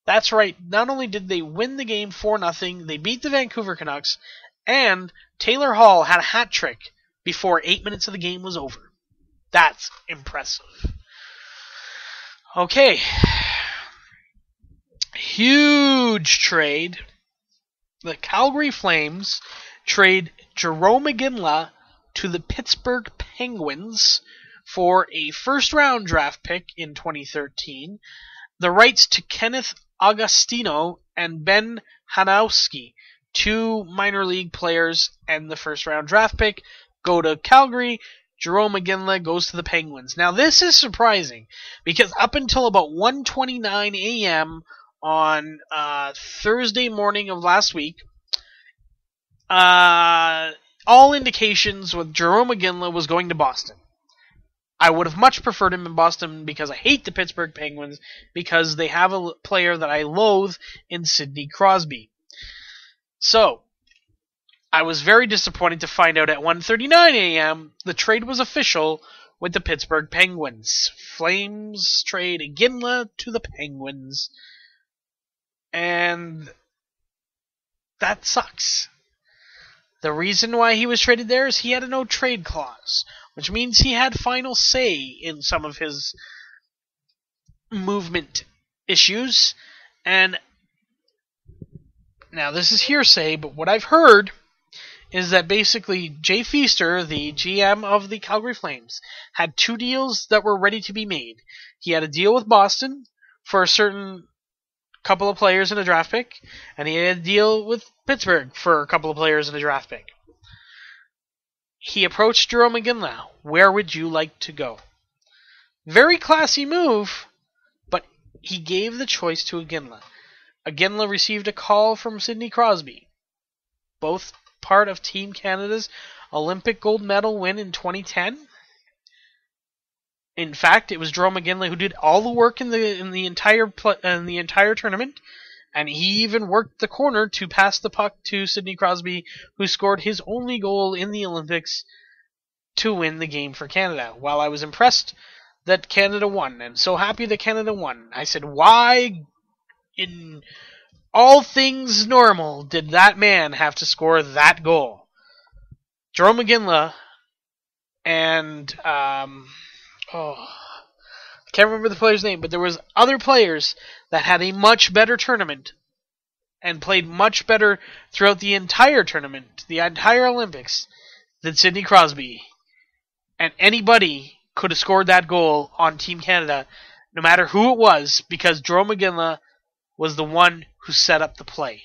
That's right, not only did they win the game 4-0, they beat the Vancouver Canucks, and Taylor Hall had a hat trick before 8 minutes of the game was over. That's impressive. Okay. Huge trade. The Calgary Flames trade Jarome Iginla to the Pittsburgh Penguins for a first-round draft pick in 2013, the rights to Kenneth Agostino and Ben Hanowski, 2 minor league players, and the first-round draft pick go to Calgary. Jarome Iginla goes to the Penguins. Now, this is surprising, because up until about 1:29 a.m. on Thursday morning of last week, all indications with Jarome Iginla was going to Boston. I would have much preferred him in Boston because I hate the Pittsburgh Penguins, because they have a player that I loathe in Sidney Crosby. So, I was very disappointed to find out at 1:39 a.m. the trade was official with the Pittsburgh Penguins. Flames trade Iginla to the Penguins. And that sucks. The reason why he was traded there is he had a no-trade clause, which means he had final say in some of his movement issues. And now this is hearsay, but what I've heard is that basically Jay Feaster, the GM of the Calgary Flames, had 2 deals that were ready to be made. He had a deal with Boston for a certain couple of players and a draft pick, and he had a deal with Pittsburgh for a couple of players and a draft pick. He approached Jarome Iginla. Where would you like to go? Very classy move, but he gave the choice to Iginla. Iginla received a call from Sidney Crosby, both part of Team Canada's Olympic gold medal win in 2010. In fact, it was Jarome Iginla who did all the work in the entire tournament, and he even worked the corner to pass the puck to Sidney Crosby, who scored his only goal in the Olympics to win the game for Canada. While I was impressed that Canada won, and so happy that Canada won, I said, why, in all things normal, did that man have to score that goal? Jarome Iginla and I can't remember the player's name, but there was other players that had a much better tournament and played much better throughout the entire tournament, the entire Olympics, than Sidney Crosby. And anybody could have scored that goal on Team Canada, no matter who it was, because Jarome Iginla was the one who set up the play.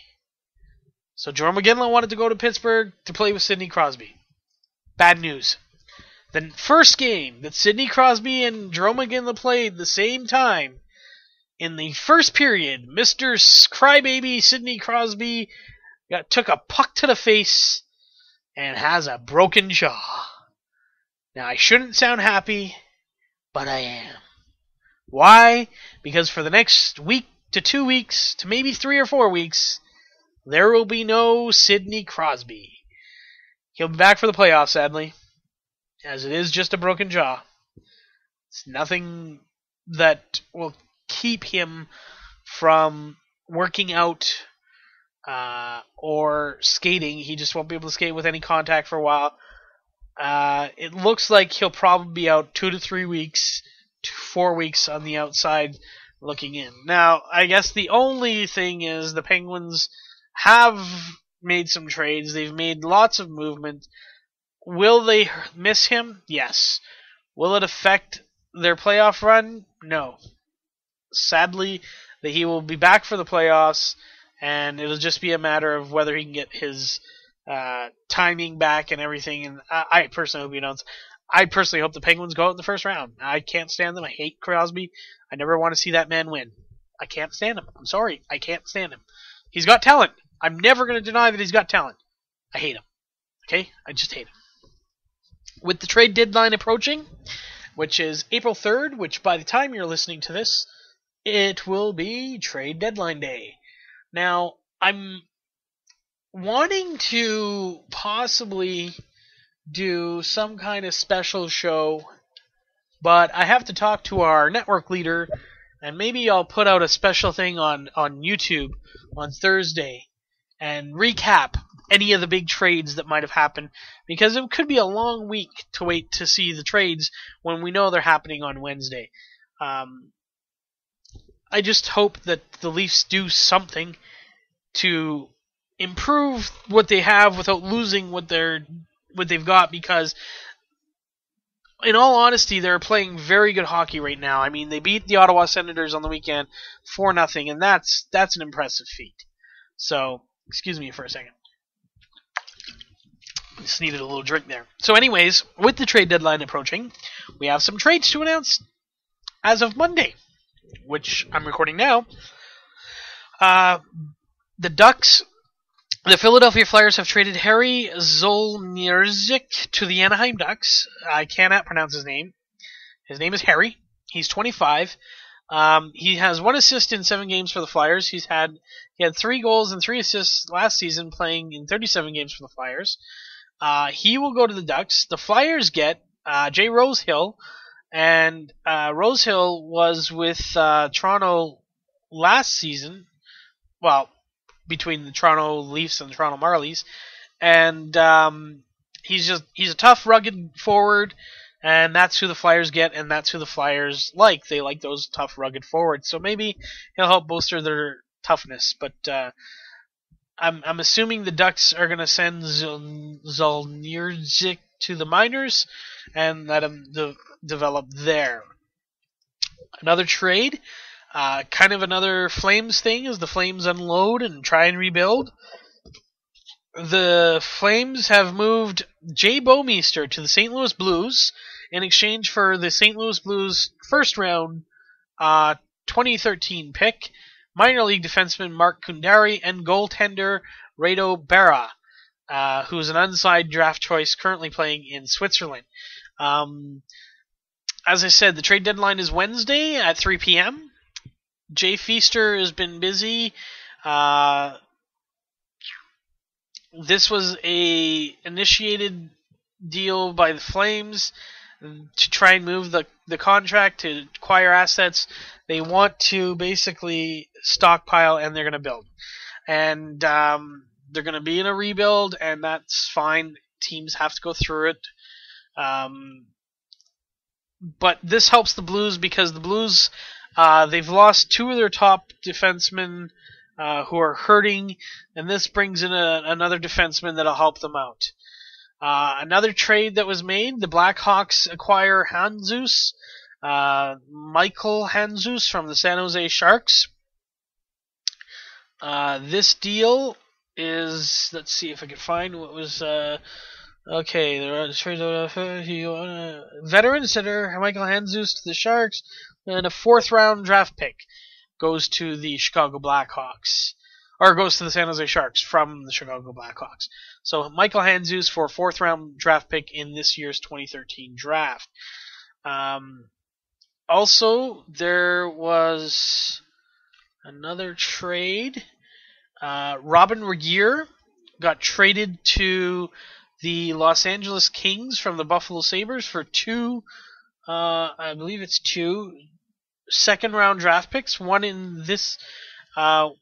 So Jarome Iginla wanted to go to Pittsburgh to play with Sidney Crosby. Bad news. The first game that Sidney Crosby and Jarome Iginla played the same time, in the first period, Mr. Crybaby Sidney Crosby took a puck to the face and has a broken jaw. Now, I shouldn't sound happy, but I am. Why? Because for the next week to 2 weeks, to maybe 3 or 4 weeks, there will be no Sidney Crosby. He'll be back for the playoffs, sadly, as it is just a broken jaw. It's nothing that will keep him from working out or skating. He just won't be able to skate with any contact for a while. It looks like he'll probably be out 2 to 3 weeks, 4 weeks on the outside looking in. Now, I guess the only thing is the Penguins have made some trades. They've made lots of movement. Will they miss him? Yes. Will it affect their playoff run? No. Sadly, that he will be back for the playoffs, and it'll just be a matter of whether he can get his timing back and everything. And I personally hope he does. I personally hope the Penguins go out in the first round. I can't stand them. I hate Crosby. I never want to see that man win. I can't stand him. I'm sorry. I can't stand him. He's got talent. I'm never going to deny that he's got talent. I hate him. Okay? I just hate him. With the trade deadline approaching, which is April 3rd, which by the time you're listening to this, it will be trade deadline day. Now, I'm wanting to possibly do some kind of special show, but I have to talk to our network leader, and maybe I'll put out a special thing on YouTube on Thursday and recap any of the big trades that might have happened, because it could be a long week to wait to see the trades when we know they're happening on Wednesday. I just hope that the Leafs do something to improve what they have without losing what they've got, because in all honesty, they're playing very good hockey right now. I mean, they beat the Ottawa Senators on the weekend 4-0, and that's an impressive feat. So, excuse me for a second. Just needed a little drink there. So anyways, with the trade deadline approaching, we have some trades to announce as of Monday, which I'm recording now. The Philadelphia Flyers have traded Harry Zolnierczyk to the Anaheim Ducks. I cannot pronounce his name. His name is Harry. He's 25. He has 1 assist in 7 games for the Flyers. He had 3 goals and 3 assists last season, playing in 37 games for the Flyers. He will go to the Ducks. The Flyers get Jay Rosehill, and Rosehill was with Toronto last season. Well, between the Toronto Leafs and the Toronto Marlies, and he's a tough, rugged forward, and that's who the Flyers get, and that's who the Flyers like. They like those tough, rugged forwards, so maybe he'll help bolster their toughness. But I'm assuming the Ducks are going to send Zolnierczyk to the minors and let him develop there. Another trade. Kind of another Flames thing as the Flames unload and try and rebuild. The Flames have moved Jay Bouwmeester to the St. Louis Blues in exchange for the St. Louis Blues first round 2013 pick, minor league defenseman Mark Kundari, and goaltender Rado Berra, who is an unsigned draft choice currently playing in Switzerland. As I said, the trade deadline is Wednesday at 3 p.m. Jay Feaster has been busy. This was a initiated deal by the Flames to try and move the contract to acquire assets. They want to basically stockpile, and they're going to build. And they're going to be in a rebuild, and that's fine. Teams have to go through it. But this helps the Blues because the Blues... they've lost 2 of their top defensemen who are hurting, and this brings in another defenseman that'll help them out. Another trade that was made, the Blackhawks acquire Handzus, Michael Handzus from the San Jose Sharks. This deal is, let's see if I can find what was... Okay, veteran center Michael Handzus to the Sharks, and a 4th round draft pick goes to the Chicago Blackhawks. or goes to the San Jose Sharks from the Chicago Blackhawks. So Michael Handzus for 4th round draft pick in this year's 2013 draft. Also, there was another trade. Robin Regehr got traded to the Los Angeles Kings from the Buffalo Sabres for two 2nd-round draft picks. One in this, none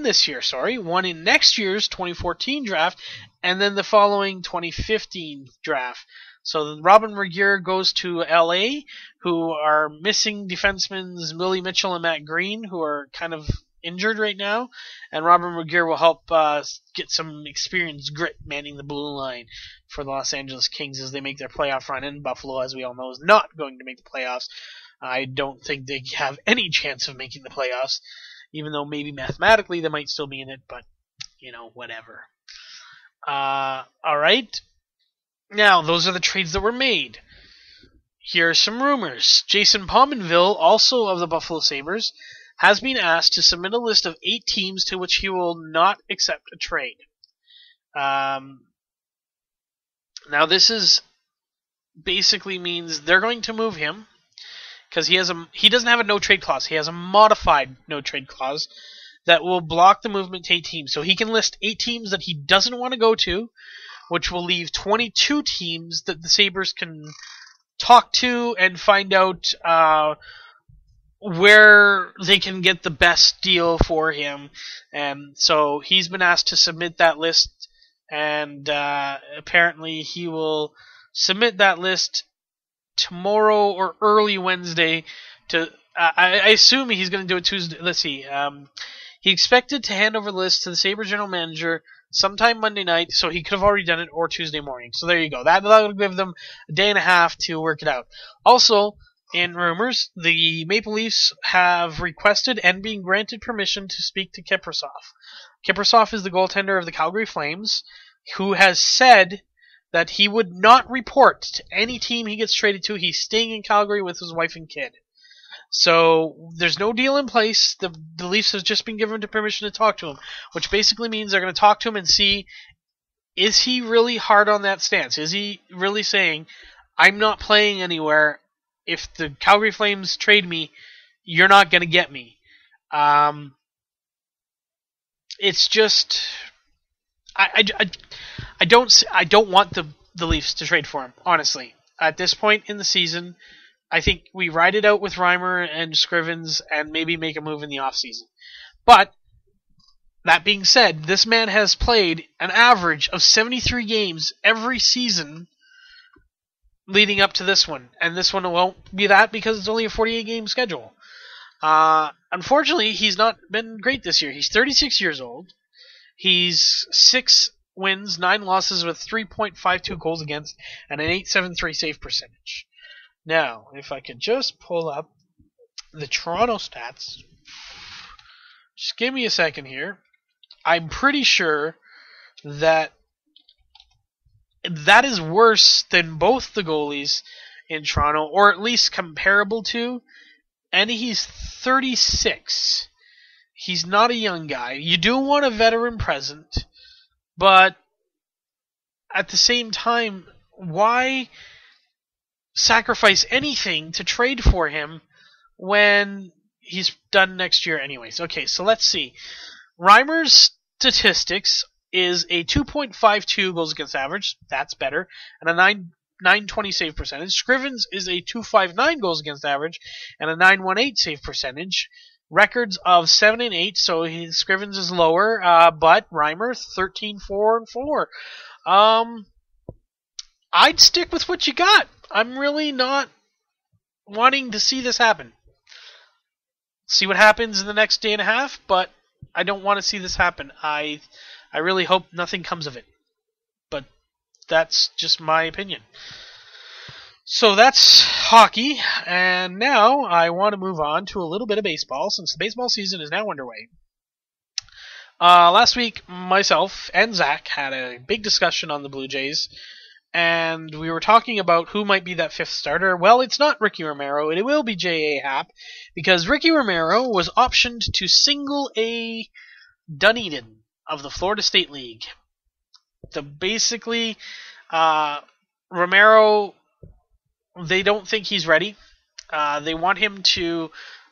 this year, sorry. One in next year's 2014 draft, and then the following 2015 draft. So Robin Regehr goes to LA, who are missing defensemen Willie Mitchell and Matt Green, who are kind of injured right now, and Robin Regehr will help get some experience grit manning the blue line for the Los Angeles Kings as they make their playoff run. In Buffalo, as we all know, is not going to make the playoffs. I don't think they have any chance of making the playoffs, even though maybe mathematically they might still be in it, but, whatever. Alright. Now, those are the trades that were made. Here are some rumors. Jason Pominville, also of the Buffalo Sabres, has been asked to submit a list of 8 teams to which he will not accept a trade. Now, this is basically means they're going to move him because he doesn't have a no-trade clause. He has a modified no-trade clause that will block the movement to 8 teams. So he can list 8 teams that he doesn't want to go to, which will leave 22 teams that the Sabres can talk to and find out where they can get the best deal for him. And so he's been asked to submit that list, and apparently he will submit that list tomorrow or early Wednesday. I assume he's going to do it Tuesday. Let's see. He expected to hand over the list to the Sabres general manager sometime Monday night, so he could have already done it, or Tuesday morning. So there you go. That'll give them a day and a half to work it out. Also, in rumors, the Maple Leafs have requested and been granted permission to speak to Kiprusoff. Kiprusoff is the goaltender of the Calgary Flames, who has said that he would not report to any team he gets traded to. He's staying in Calgary with his wife and kid. So there's no deal in place. The Leafs has just been given permission to talk to him, which basically means they're going to talk to him and see, is he really hard on that stance? Is he really saying, I'm not playing anywhere. If the Calgary Flames trade me, you're not going to get me. It's just, I don't want the Leafs to trade for him, honestly. At this point in the season, I think we ride it out with Reimer and Scrivens and maybe make a move in the offseason. But, that being said, this man has played an average of 73 games every season leading up to this one. And this one won't be that because it's only a 48-game schedule. Unfortunately, he's not been great this year. He's 36 years old. He's 6 wins, 9 losses with 3.52 goals against and an .873 save percentage. Now, if I could just pull up the Toronto stats. Just give me a second here. I'm pretty sure that is worse than both the goalies in Toronto, or at least comparable to, and he's 36. He's not a young guy. You do want a veteran present, but at the same time, why sacrifice anything to trade for him when he's done next year anyways? Okay, so let's see. Reimer's statistics is a 2.52 goals against average. That's better. And a 920 save percentage. Scrivens is a 259 goals against average and a 918 save percentage. Records of 7 and 8, so Scrivens is lower, but Reimer 13-4-4. I'd stick with what you got. I'm really not wanting to see this happen. See what happens in the next day and a half, but I don't want to see this happen. I really hope nothing comes of it. But that's just my opinion. So that's hockey, and now I want to move on to a little bit of baseball, since the baseball season is now underway. Last week, myself and Zach had a big discussion on the Blue Jays, and we were talking about who might be that fifth starter. Well, it's not Ricky Romero, it will be J.A. Happ, because Ricky Romero was optioned to Single A Dunedin of the Florida State League. Basically, Romero, they don't think he's ready. They want him to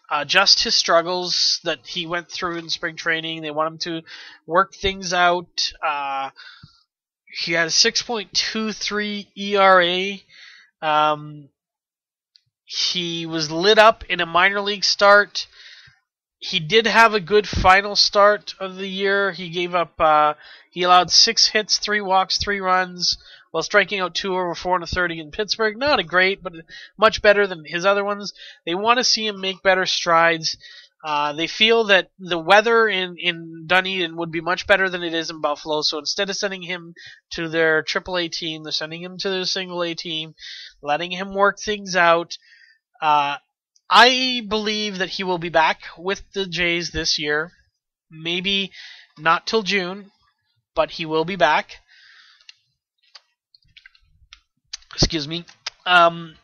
adjust his struggles that he went through in spring training. They want him to work things out. He had a 6.23 ERA. He was lit up in a minor league start. He did have a good final start of the year. He gave up. He allowed 6 hits, 3 walks, 3 runs, while striking out 2 over 4 1/3 in Pittsburgh. Not a great, but much better than his other ones. They want to see him make better strides. They feel that the weather in Dunedin would be much better than it is in Buffalo, so instead of sending him to their AAA team, they're sending him to their Single A team, letting him work things out. I believe that he will be back with the Jays this year. Maybe not till June, but he will be back. Excuse me.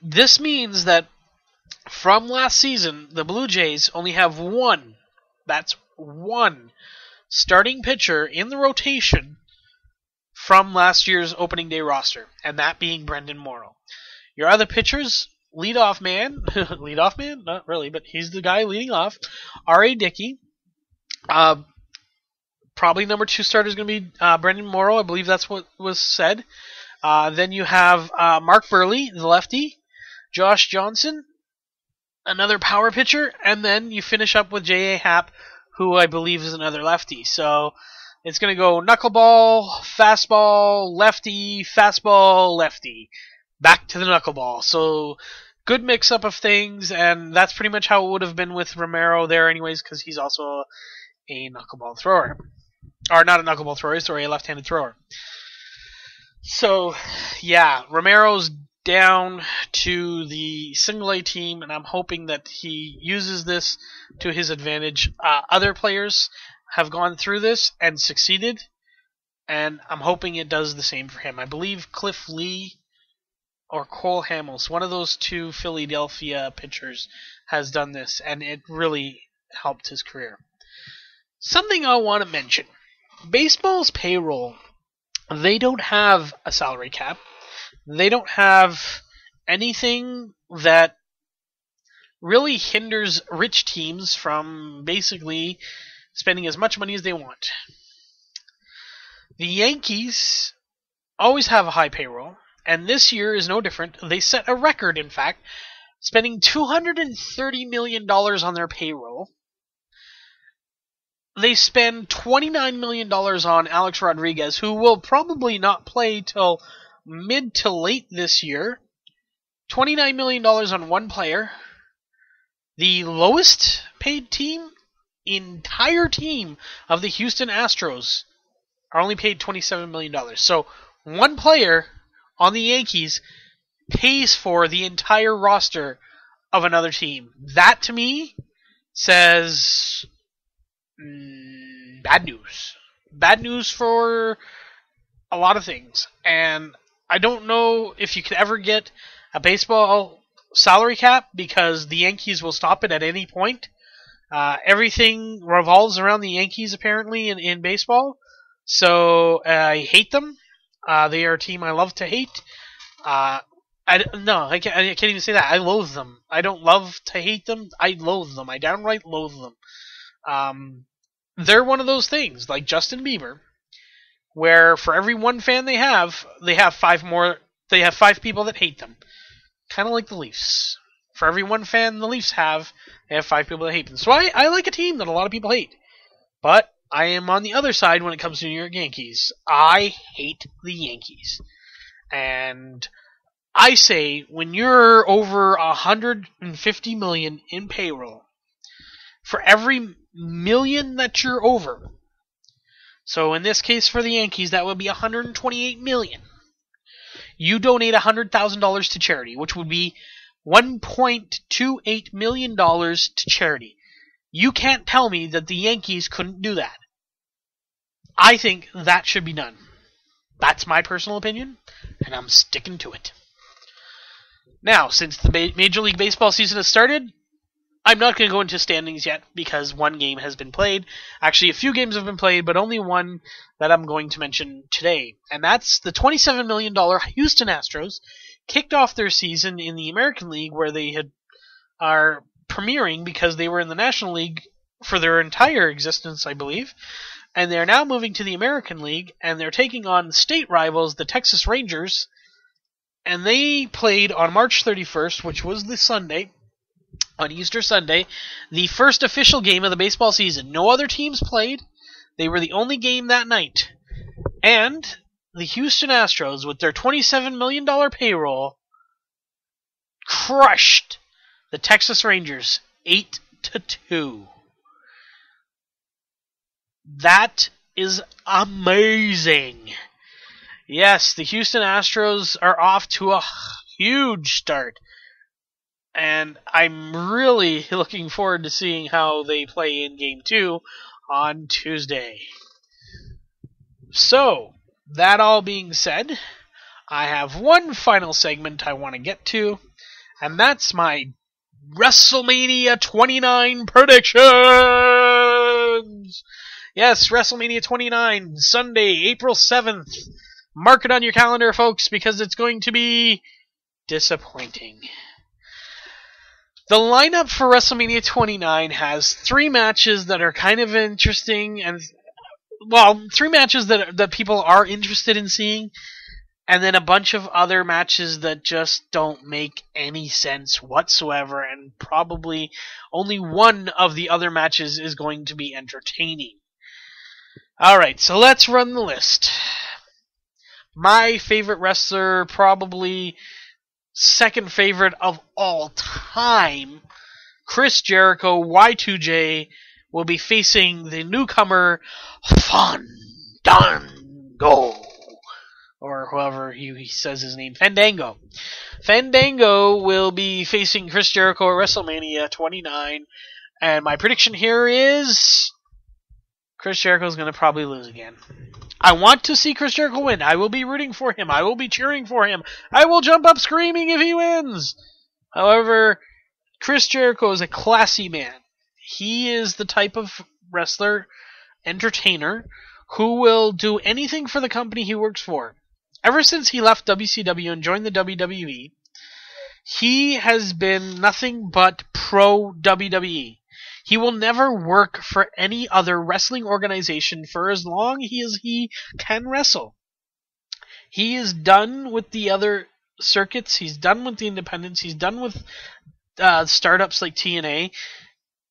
This means that from last season, the Blue Jays only have one starting pitcher in the rotation from last year's opening day roster, and that being Brendan Morrow. Your other pitchers, leadoff man, not really, but he's the guy leading off, R.A. Dickey. Probably number 2 starter is going to be Brendan Morrow. I believe that's what was said. Then you have Mark Burley, the lefty, Josh Johnson, another power pitcher, and then you finish up with J.A. Happ, who I believe is another lefty. So it's going to go knuckleball, fastball, lefty, fastball, lefty. Back to the knuckleball. So good mix-up of things, and that's pretty much how it would have been with Romero there anyways, because he's also a knuckleball thrower. Or not a knuckleball thrower, sorry, a left-handed thrower. So, yeah, Romero's down to the Single A team, and I'm hoping that he uses this to his advantage. Other players have gone through this and succeeded, and I'm hoping it does the same for him. I believe Cliff Lee or Cole Hamels, one of those 2 Philadelphia pitchers, has done this, and it really helped his career. Something I want to mention. Baseball's payroll, they don't have a salary cap. They don't have anything that really hinders rich teams from basically spending as much money as they want. The Yankees always have a high payroll, and this year is no different. They set a record, in fact, spending $230 million on their payroll. They spend $29 million on Alex Rodriguez, who will probably not play till mid to late this year. $29 million on one player. The lowest paid entire team of the Houston Astros are only paid $27 million. So one player on the Yankees pays for the entire roster of another team. That, to me, says bad news. Bad news for a lot of things. And I don't know if you could ever get a baseball salary cap, because the Yankees will stop it at any point. Everything revolves around the Yankees, apparently, in baseball. So I hate them. They are a team I love to hate. I can't even say that. I loathe them. I don't love to hate them. I loathe them. I downright loathe them. They're one of those things, like Justin Bieber, where for every one fan they have 5 more. They have 5 people that hate them. Kind of like the Leafs. For every one fan the Leafs have, they have 5 people that hate them. So I like a team that a lot of people hate. But I am on the other side when it comes to New York Yankees. I hate the Yankees. And I say, when you're over $150 million in payroll, for every million that you're over, so in this case for the Yankees, that would be $128 million. You donate $100,000 to charity, which would be $1.28 million to charity. You can't tell me that the Yankees couldn't do that. I think that should be done. That's my personal opinion, and I'm sticking to it. Now, since the Major League Baseball season has started, I'm not going to go into standings yet because one game has been played. Actually, a few games have been played, but only one that I'm going to mention today. And that's the $27 million Houston Astros kicked off their season in the American League, where they are premiering because they were in the National League for their entire existence, I believe. And they're now moving to the American League, and they're taking on state rivals, the Texas Rangers. And they played on March 31st, which was the Sunday, on Easter Sunday, the first official game of the baseball season. No other teams played. They were the only game that night. And the Houston Astros, with their $27 million payroll, crushed the Texas Rangers 8-2. That is amazing. Yes, the Houston Astros are off to a huge start. And I'm really looking forward to seeing how they play in Game 2 on Tuesday. So, that all being said, I have one final segment I want to get to, and that's my WrestleMania 29 predictions! Yes, WrestleMania 29, Sunday, April 7th. Mark it on your calendar, folks, because it's going to be disappointing. The lineup for WrestleMania 29 has 3 matches that are kind of interesting, and, well, 3 matches that people are interested in seeing, and then a bunch of other matches that just don't make any sense whatsoever, and probably only one of the other matches is going to be entertaining. Alright, so let's run the list. My favorite wrestler, probably second favorite of all time, Chris Jericho, Y2J, will be facing the newcomer, Fandango. Or however he says his name, Fandango. Fandango will be facing Chris Jericho at WrestleMania 29. And my prediction here is Chris Jericho is going to probably lose again. I want to see Chris Jericho win. I will be rooting for him. I will be cheering for him. I will jump up screaming if he wins. However, Chris Jericho is a classy man. He is the type of wrestler, entertainer, who will do anything for the company he works for. Ever since he left WCW and joined the WWE, he has been nothing but pro-WWE. He will never work for any other wrestling organization for as long as he can wrestle. He is done with the other circuits. He's done with the independents. He's done with startups like TNA.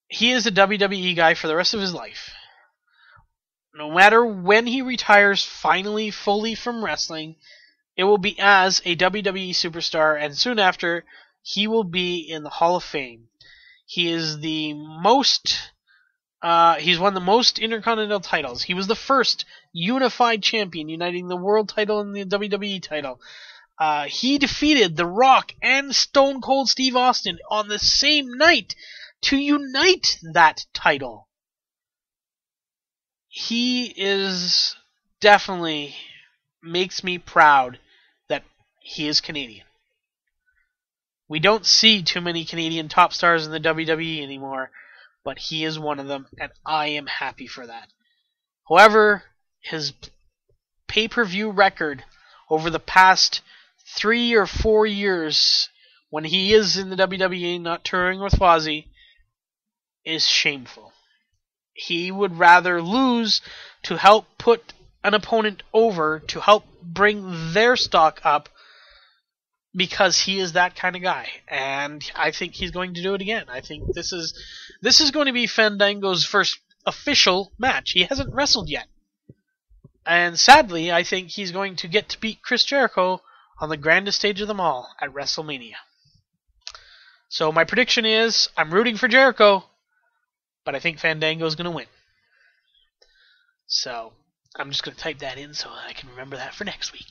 He is a WWE guy for the rest of his life. No matter when he retires finally fully from wrestling, it will be as a WWE superstar, and soon after, he will be in the Hall of Fame. He is he's won the most Intercontinental titles. He was the first unified champion, uniting the world title and the WWE title. He defeated The Rock and Stone Cold Steve Austin on the same night to unite that title. He is definitely makes me proud that he is Canadian. We don't see too many Canadian top stars in the WWE anymore, but he is one of them, and I am happy for that. However, his pay-per-view record over the past 3 or 4 years, when he is in the WWE not touring with Fozzy, is shameful. He would rather lose to help put an opponent over, to help bring their stock up, because he is that kind of guy. And I think he's going to do it again. I think this is going to be Fandango's first official match. He hasn't wrestled yet. And sadly, I think he's going to get to beat Chris Jericho on the grandest stage of them all at WrestleMania. So my prediction is, I'm rooting for Jericho, but I think Fandango's going to win. So I'm just going to type that in so I can remember that for next week.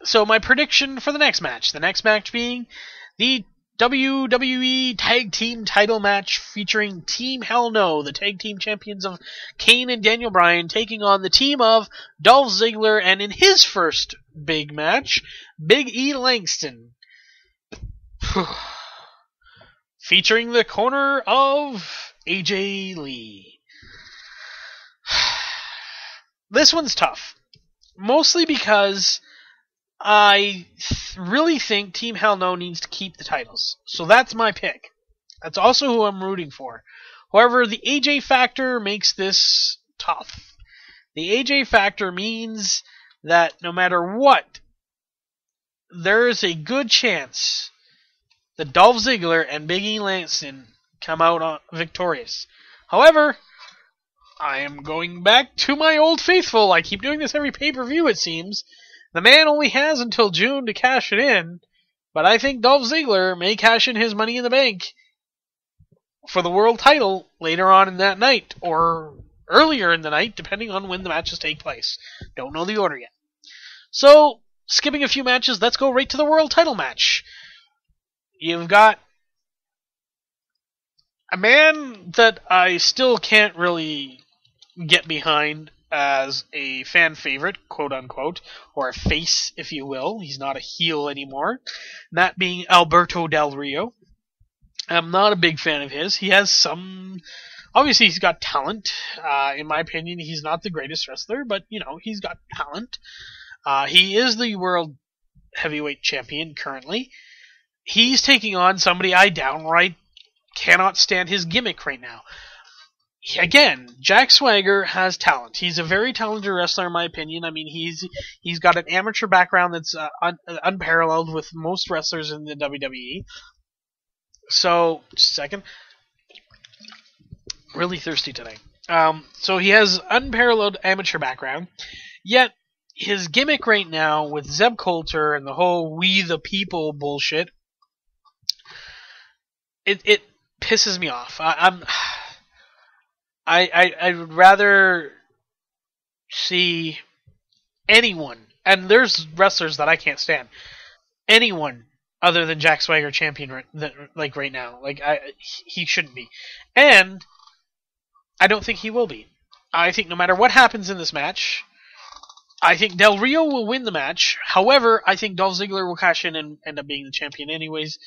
So my prediction for the next match being the WWE Tag Team title match featuring Team Hell No, the tag team champions of Kane and Daniel Bryan, taking on the team of Dolph Ziggler and in his first big match, Big E Langston. Featuring the corner of AJ Lee. This one's tough. Mostly because I really think Team Hell No needs to keep the titles. So that's my pick. That's also who I'm rooting for. However, the AJ factor makes this tough. The AJ factor means that no matter what, there is a good chance that Dolph Ziggler and Big E Langston come out victorious. However, I am going back to my old faithful. I keep doing this every pay-per-view, it seems. The man only has until June to cash it in, but I think Dolph Ziggler may cash in his Money in the Bank for the world title later on in that night, or earlier in the night, depending on when the matches take place. Don't know the order yet. So, skipping a few matches, let's go right to the world title match. You've got a man that I still can't really get behind as a fan favorite, quote unquote, or a face, if you will. He's not a heel anymore. That being Alberto Del Rio. I'm not a big fan of his. He has some... Obviously, he's got talent. In my opinion, he's not the greatest wrestler, but, he's got talent. He is the world heavyweight champion currently. He's taking on somebody I downright cannot stand his gimmick right now. Again, Jack Swagger has talent. He's a very talented wrestler, in my opinion. I mean, he's got an amateur background that's unparalleled with most wrestlers in the WWE. So, just a second. Really thirsty today. So he has unparalleled amateur background. Yet, his gimmick right now with Zeb Coulter and the whole "We the People" bullshit, it pisses me off. I would rather see anyone, and there's wrestlers that I can't stand, anyone other than Jack Swagger champion right now. He shouldn't be. And I don't think he will be. I think no matter what happens in this match, I think Del Rio will win the match. However, I think Dolph Ziggler will cash in and end up being the champion anyways.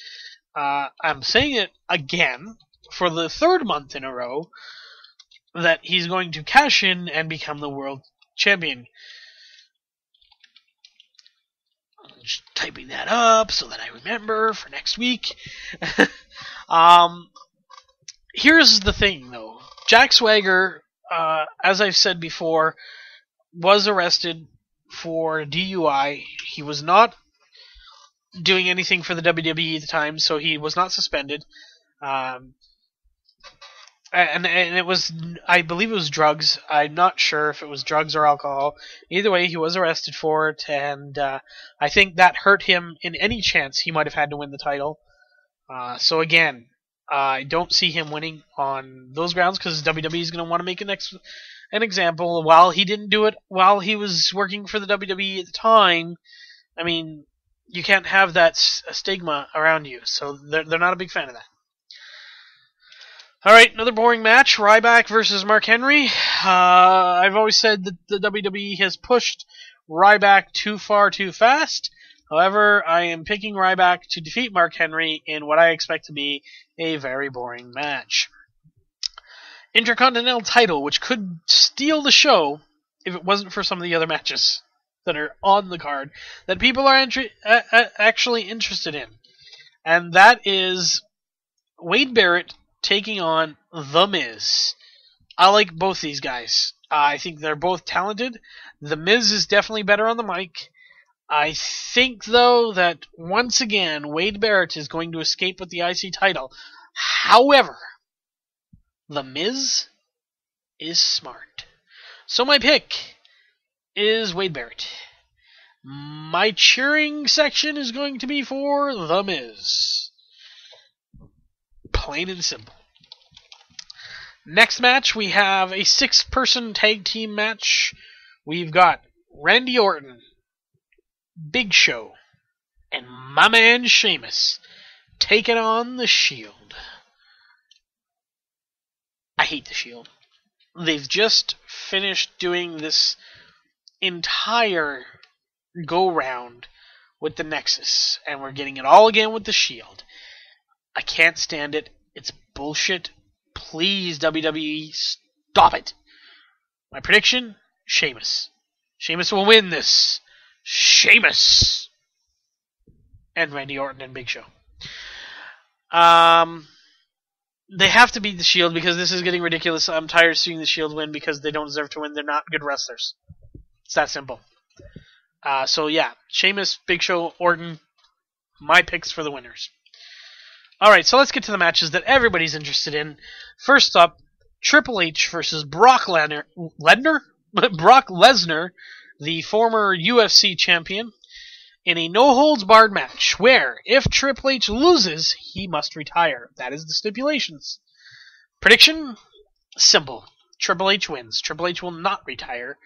I'm saying it again for the third month in a row that he's going to cash in and become the world champion. I'm just typing that up so that I remember for next week. Here's the thing, though. Jack Swagger, as I've said before, was arrested for DUI. He was not doing anything for the WWE at the time, so he was not suspended. And it was, I believe it was drugs. I'm not sure if it was drugs or alcohol. Either way, he was arrested for it, and I think that hurt him in any chance he might have had to win the title. So again, I don't see him winning on those grounds because WWE is going to want to make an example. While he didn't do it while he was working for the WWE at the time, I mean, you can't have that stigma around you. So they're not a big fan of that. Alright, another boring match. Ryback versus Mark Henry. I've always said that the WWE has pushed Ryback too far too fast. However, I am picking Ryback to defeat Mark Henry in what I expect to be a very boring match. Intercontinental title, which could steal the show if it wasn't for some of the other matches that are on the card that people are actually interested in. And that is Wade Barrett taking on The Miz. I like both these guys. I think they're both talented. The Miz is definitely better on the mic. I think, though, that once again, Wade Barrett is going to escape with the IC title. However, The Miz is smart. So my pick is Wade Barrett. My cheering section is going to be for The Miz. Plain and simple. Next match, we have a 6-person tag team match. We've got Randy Orton, Big Show, and my man Sheamus taking on the S.H.I.E.L.D. I hate the S.H.I.E.L.D. They've just finished doing this entire go-round with the Nexus, and we're getting it all again with the S.H.I.E.L.D. I can't stand it. It's bullshit. Please, WWE, stop it. My prediction, Sheamus. Sheamus will win this. Sheamus. And Randy Orton and Big Show. They have to beat the S.H.I.E.L.D. because this is getting ridiculous. I'm tired of seeing the S.H.I.E.L.D. win because they don't deserve to win. They're not good wrestlers. It's that simple. So yeah, Sheamus, Big Show, Orton, my picks for the winners. Alright, so let's get to the matches that everybody's interested in. First up, Triple H versus Brock Lesnar, the former UFC champion, in a no-holds-barred match where, if Triple H loses, he must retire. That is the stipulations. Prediction? Simple. Triple H wins. Triple H will not retire.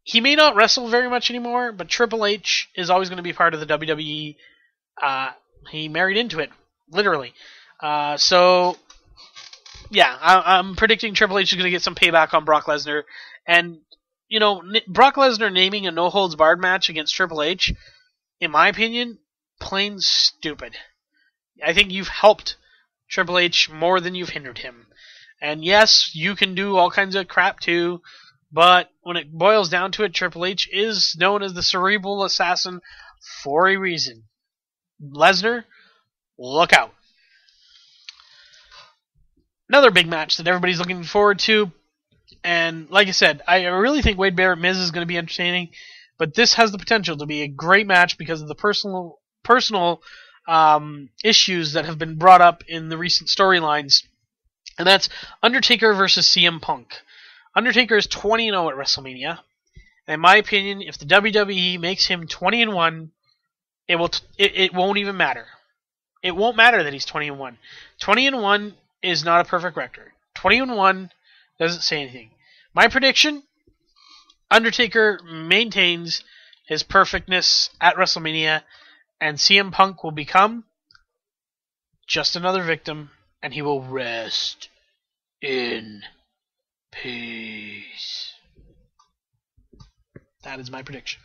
He may not wrestle very much anymore, but Triple H is always going to be part of the WWE. He married into it, literally. So, yeah, I'm predicting Triple H is going to get some payback on Brock Lesnar. And, you know, Brock Lesnar naming a no-holds-barred match against Triple H, in my opinion, plain stupid. I think you've helped Triple H more than you've hindered him. And yes, you can do all kinds of crap too, but when it boils down to it, Triple H is known as the cerebral assassin for a reason. Lesnar, look out. Another big match that everybody's looking forward to, and like I said, I really think Wade Barrett Miz is going to be entertaining, but this has the potential to be a great match because of the personal issues that have been brought up in the recent storylines, and that's Undertaker versus CM Punk. Undertaker is 20-0 at WrestleMania, and in my opinion, if the WWE makes him 20-1, it won't even matter. It won't matter that he's 20-1. 20-1 is not a perfect record. 20-1 doesn't say anything. My prediction, Undertaker maintains his perfectness at WrestleMania, and CM Punk will become just another victim, and he will rest in peace. That is my prediction.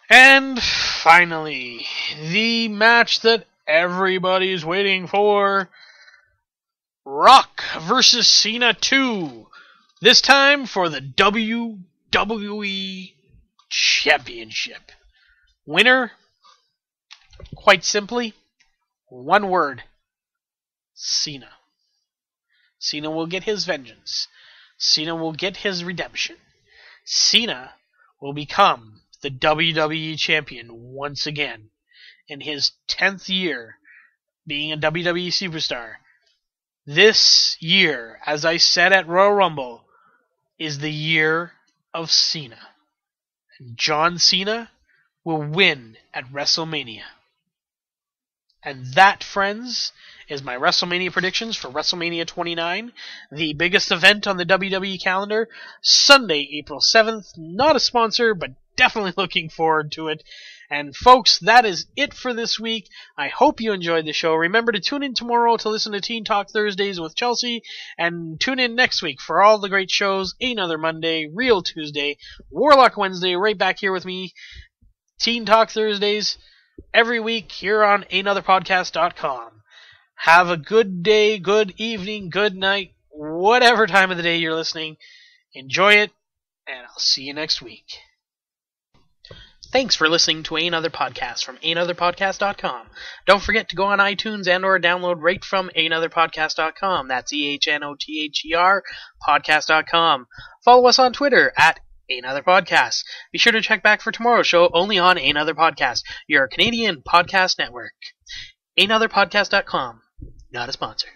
And finally, the match that everybody's waiting for, Rock versus Cena 2. This time for the WWE Championship. Winner, quite simply, one word, Cena. Cena will get his vengeance. Cena will get his redemption. Cena will become the WWE Champion once again in his 10th year being a WWE superstar. This year, as I said at Royal Rumble, is the year of Cena. And John Cena will win at WrestleMania. And that, friends, is my WrestleMania predictions for WrestleMania 29, the biggest event on the WWE calendar, Sunday, April 7th. Not a sponsor, but definitely looking forward to it. And folks, that is it for this week. I hope you enjoyed the show. Remember to tune in tomorrow to listen to Teen Talk Thursdays with Chelsea, and tune in next week for all the great shows, Ehnother Monday, Real Tuesday, Warlock Wednesday, right back here with me, Teen Talk Thursdays, every week here on Ehnotherpodcast.com. Have a good day, good evening, good night, whatever time of the day you're listening. Enjoy it, and I'll see you next week. Thanks for listening to Ehnother Podcast from Ehnotherpodcast.com. Don't forget to go on iTunes and or download right from Ehnotherpodcast.com. That's EHNOTHER podcast.com. Follow us on Twitter at Ehnother Podcast. Be sure to check back for tomorrow's show only on Ehnother Podcast, your Canadian podcast network. Ehnotherpodcast.com. Not a sponsor.